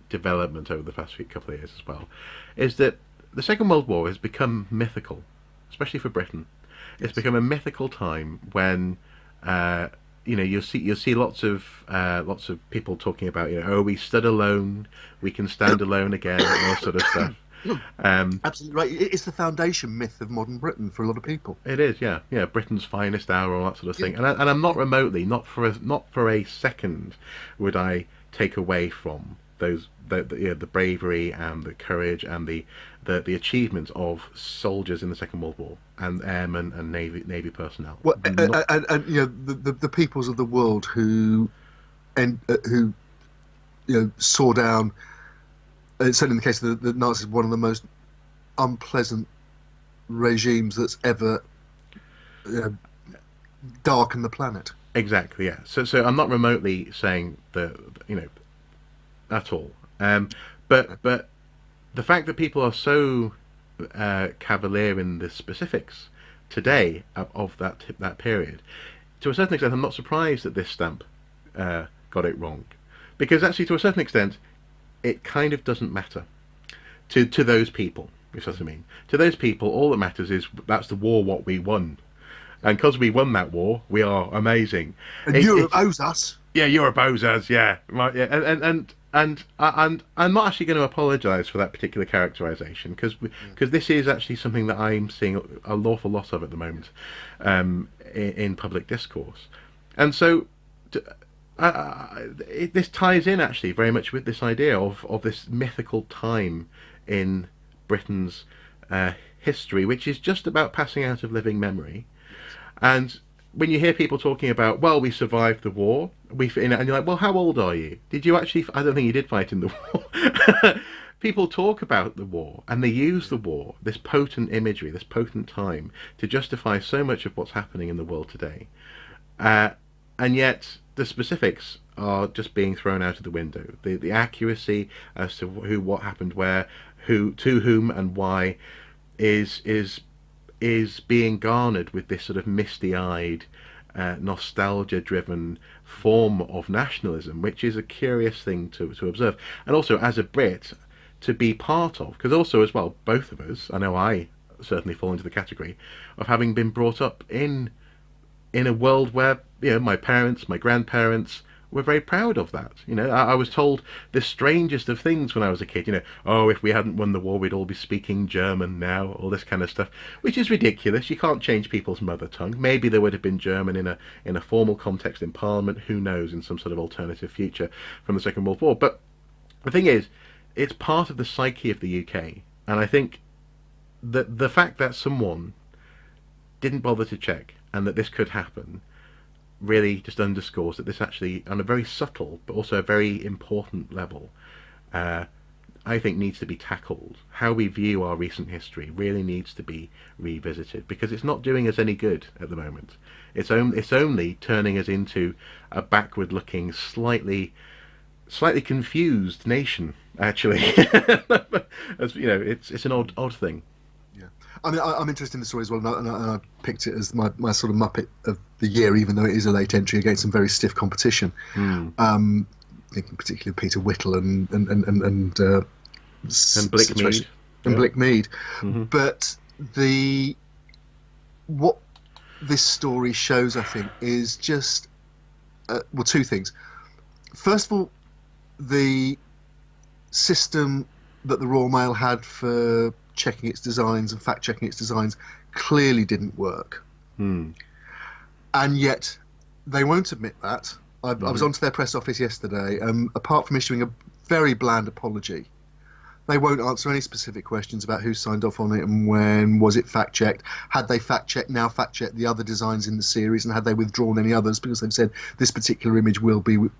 development over the past couple of years as well. Is that the Second World War has become mythical, especially for Britain. Yes. It's become a mythical time when you'll see lots of people talking about, oh, we stood alone, we can stand alone again, all that sort of stuff. Absolutely right. It's the foundation myth of modern Britain for a lot of people. It is, yeah, Britain's finest hour, all that sort of thing. And I'm not remotely, not for a second, would I take away from the bravery and the courage and the achievements of soldiers in the Second World War and airmen and navy personnel. Well, and the peoples of the world who saw down. Certainly in the case of the Nazis, one of the most unpleasant regimes that's ever darkened the planet. Exactly, yeah. So I'm not remotely saying that, at all. But the fact that people are so cavalier in the specifics today of that period, to a certain extent, I'm not surprised that this stamp got it wrong, because actually, to a certain extent, it kind of doesn't matter to those people, if that's what I mean. To those people, all that matters is that's the war what we won, and because we won that war, we are amazing. And Europe owes us. Yeah, Europe owes us. Yeah, right. Yeah, and I'm not actually going to apologise for that particular characterisation, because this is actually something that I'm seeing an awful lot of at the moment in public discourse, and so. This ties in actually very much with this idea of this mythical time in Britain's history, which is just about passing out of living memory. And when you hear people talking about, well, we survived the war, and you're like, well, how old are you? Did you actually? I don't think you did fight in the war. People talk about the war, and they use the war, this potent imagery, this potent time, to justify so much of what's happening in the world today. And yet the specifics are just being thrown out of the window. The accuracy as to what happened where, to whom and why is being garnered with this sort of misty-eyed, nostalgia-driven form of nationalism, which is a curious thing to observe. And also, as a Brit, to be part of, because also as well, both of us, I know I certainly fall into the category of having been brought up in a world where my parents, my grandparents were very proud of that. I was told the strangest of things when I was a kid. Oh, if we hadn't won the war, we'd all be speaking German now, all this kind of stuff, which is ridiculous. You can't change people's mother tongue. Maybe there would have been German in a formal context in Parliament. Who knows? In some sort of alternative future from the Second World War. But the thing is, it's part of the psyche of the UK, and I think that the fact that someone didn't bother to check and that this could happen really just underscores that this actually, on a very subtle but also a very important level, I think needs to be tackled. How we view our recent history really needs to be revisited, because it's not doing us any good at the moment. It's only turning us into a backward-looking, slightly confused nation, actually. As it's an odd thing. Yeah, I mean, I'm interested in the story as well, and I picked it as my sort of Muppet of the year, even though it is a late entry against some very stiff competition. Thinking particularly of Peter Whittle and Blick Mead. And Blick Mead. Mm-hmm. But what this story shows, I think, is just two things. First of all, the system that the Royal Mail had for checking its designs and fact-checking its designs clearly didn't work. And yet they won't admit that. I was onto their press office yesterday. Apart from issuing a very bland apology, they won't answer any specific questions about who signed off on it and when. Was it fact-checked? Had they fact-checked the other designs in the series, and had they withdrawn any others, because they've said this particular image will be, will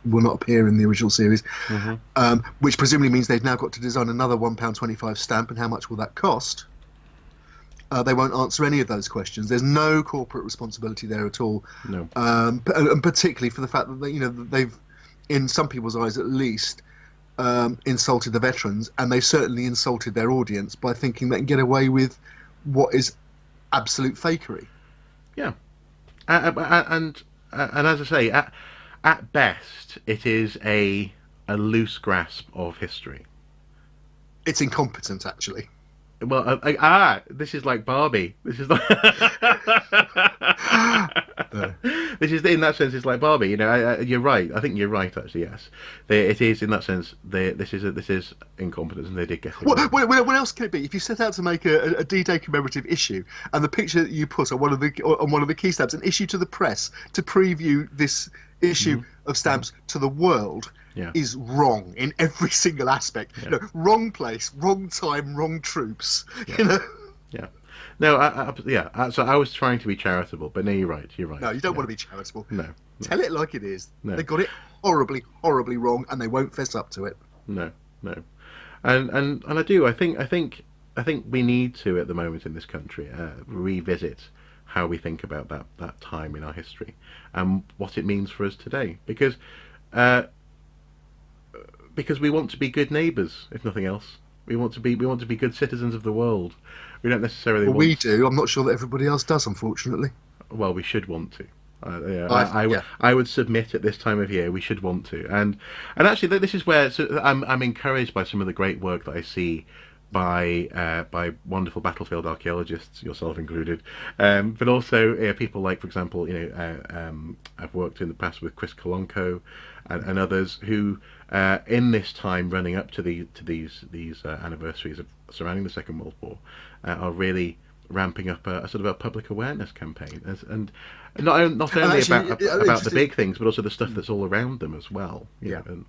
not appear in the original series, which presumably means they've now got to design another £1.25 stamp, and how much will that cost? They won't answer any of those questions. There's no corporate responsibility there at all. No. And particularly for the fact that they've, in some people's eyes at least, insulted the veterans, and they certainly insulted their audience by thinking they can get away with what is absolute fakery. Yeah, and as I say, at best, it is a loose grasp of history. It's incompetent, actually. Well, this is like Barbie. This is like this is in that sense. It's like Barbie. You know, you're right. I think you're right. Actually, yes, it is in that sense. This is incompetence, and they did get it. What else can it be? If you set out to make a D-Day commemorative issue, and the picture that you put on one of the key stamps, an issue to the press to preview this issue of stamps to the world. Yeah. Is wrong in every single aspect. Yeah. You know, wrong place, wrong time, wrong troops. Yeah. You know. Yeah. No. So I was trying to be charitable, but no, you're right. You're right. No, you don't want to be charitable. No. Tell it like it is. No. They got it horribly, horribly wrong, and they won't fess up to it. No. And I do. I think we need to at the moment in this country revisit how we think about that time in our history and what it means for us today, because we want to be good neighbours, if nothing else. We want to be good citizens of the world. We don't necessarily. Well, we do. I'm not sure that everybody else does, unfortunately. Well, we should want to. I would submit at this time of year we should want to, and actually this is where I'm encouraged by some of the great work that I see by wonderful battlefield archaeologists, yourself included, but also people like, for example, I've worked in the past with Chris Kolonko and others who, in this time running up to these anniversaries surrounding the Second World War, are really ramping up a sort of a public awareness campaign, and not only about the big things, but also the stuff that's all around them as well. And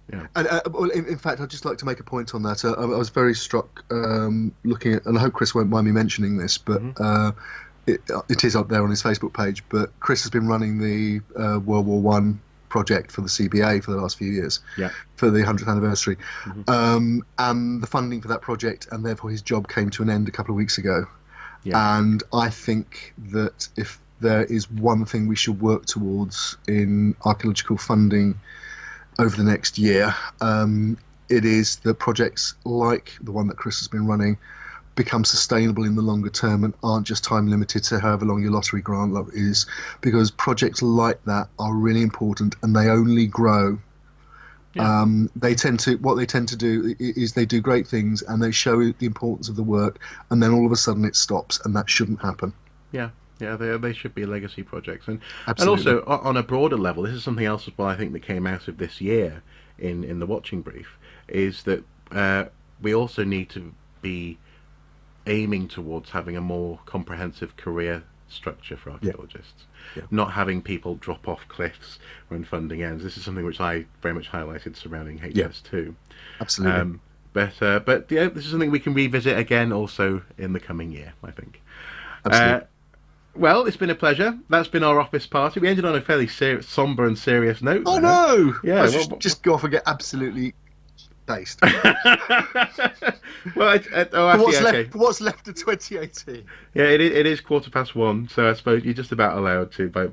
in fact, I'd just like to make a point on that. I was very struck looking at, and I hope Chris won't mind me mentioning this, but it is up there on his Facebook page. But Chris has been running the World War One project for the CBA for the last few years, for the 100th anniversary, and the funding for that project, and therefore his job came to an end a couple of weeks ago. And I think that if there is one thing we should work towards in archaeological funding over the next year, it is that projects like the one that Chris has been running become sustainable in the longer term and aren't just time limited to however long your lottery grant is, because projects like that are really important and they only grow. They tend to do is they do great things and they show the importance of the work, and then all of a sudden it stops, and that shouldn't happen. They should be legacy projects, and Absolutely. also on a broader level, this is something else as well I think that came out of this year in the watching brief, is that we also need to be aiming towards having a more comprehensive career structure for archaeologists. Not having people drop off cliffs when funding ends. This is something which I very much highlighted surrounding HS2. Absolutely. But this is something we can revisit again also in the coming year, I think. Absolutely. Well, it's been a pleasure. That's been our office party. We ended on a fairly sombre and serious note. Oh no! Yeah, just go off and get absolutely based. Well, what's left of 2018? Yeah, it is 1:15, so I suppose you're just about allowed to by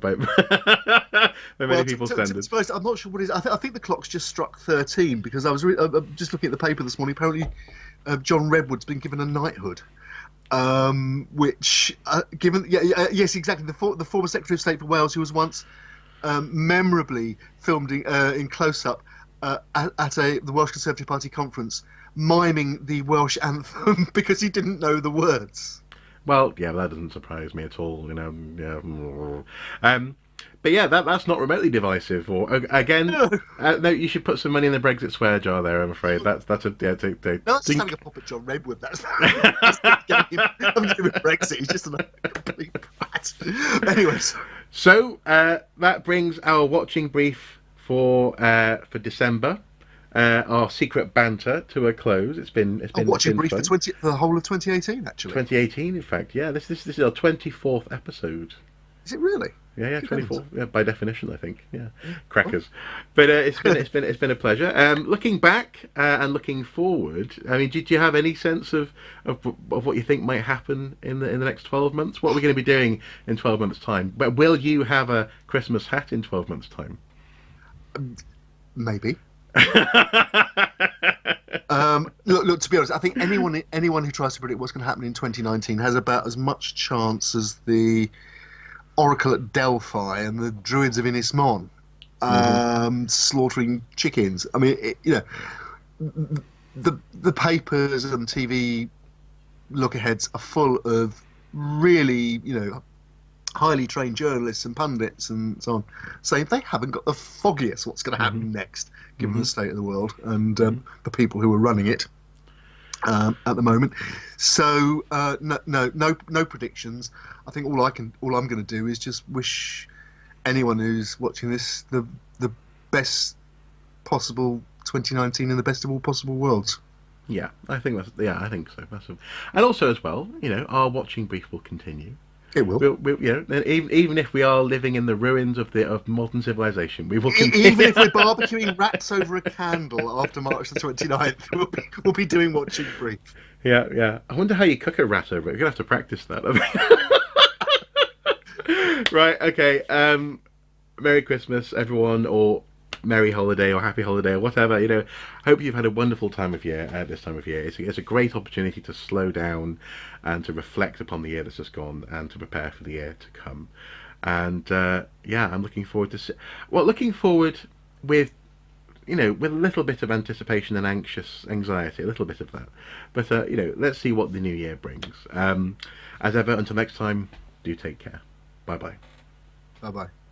many people's standards. I'm not sure what it is. I think the clock's just struck 13, because I was just looking at the paper this morning. Apparently, John Redwood's been given a knighthood. Which, yes, exactly. The former Secretary of State for Wales, who was once memorably filmed in close-up at the Welsh Conservative Party conference, miming the Welsh anthem because he didn't know the words. Well, yeah, that doesn't surprise me at all, But yeah, that's not remotely divisive. Or again, no, you should put some money in the Brexit swear jar there. I'm afraid that's a No, that's just having a pop at John Redwood. That's I'm doing Brexit. He's just a complete brat. Anyways, so that brings our watching brief for December. Our secret banter to a close. It's been watching brief fun. for the whole of 2018, actually. 2018, in fact. Yeah, this is our 24th episode. Is it really? Yeah, 24. Yeah, by definition, I think. Yeah, crackers. But it's been a pleasure. Looking back and looking forward, I mean, do you have any sense of what you think might happen in the next 12 months? What are we going to be doing in 12 months' time? But will you have a Christmas hat in 12 months' time? Maybe. Look. To be honest, I think anyone who tries to predict what's going to happen in 2019 has about as much chance as the Oracle at Delphi and the Druids of Inismon slaughtering chickens. I mean, the papers and TV look-aheads are full of really, highly trained journalists and pundits and so on, saying they haven't got the foggiest what's going to happen next, given the state of the world and the people who are running it at the moment. So no predictions. I think all I'm going to do is just wish anyone who's watching this the best possible 2019 in the best of all possible worlds. Yeah, I think so. And also as well, our watching brief will continue. It will. Even if we are living in the ruins of modern civilization, we will continue. Even if we're barbecuing rats over a candle after March the 29th, we'll be doing watching brief. Yeah. I wonder how you cook a rat over it. You're gonna have to practice that. Right. Okay. Merry Christmas, everyone, or Merry Holiday, or Happy Holiday, or whatever. Hope you've had a wonderful time of year at this time of year. It's a great opportunity to slow down and to reflect upon the year that's just gone and to prepare for the year to come. And I'm looking forward to looking forward with with a little bit of anticipation and anxiety, a little bit of that. But let's see what the new year brings. As ever, until next time, do take care. Bye bye. Bye bye.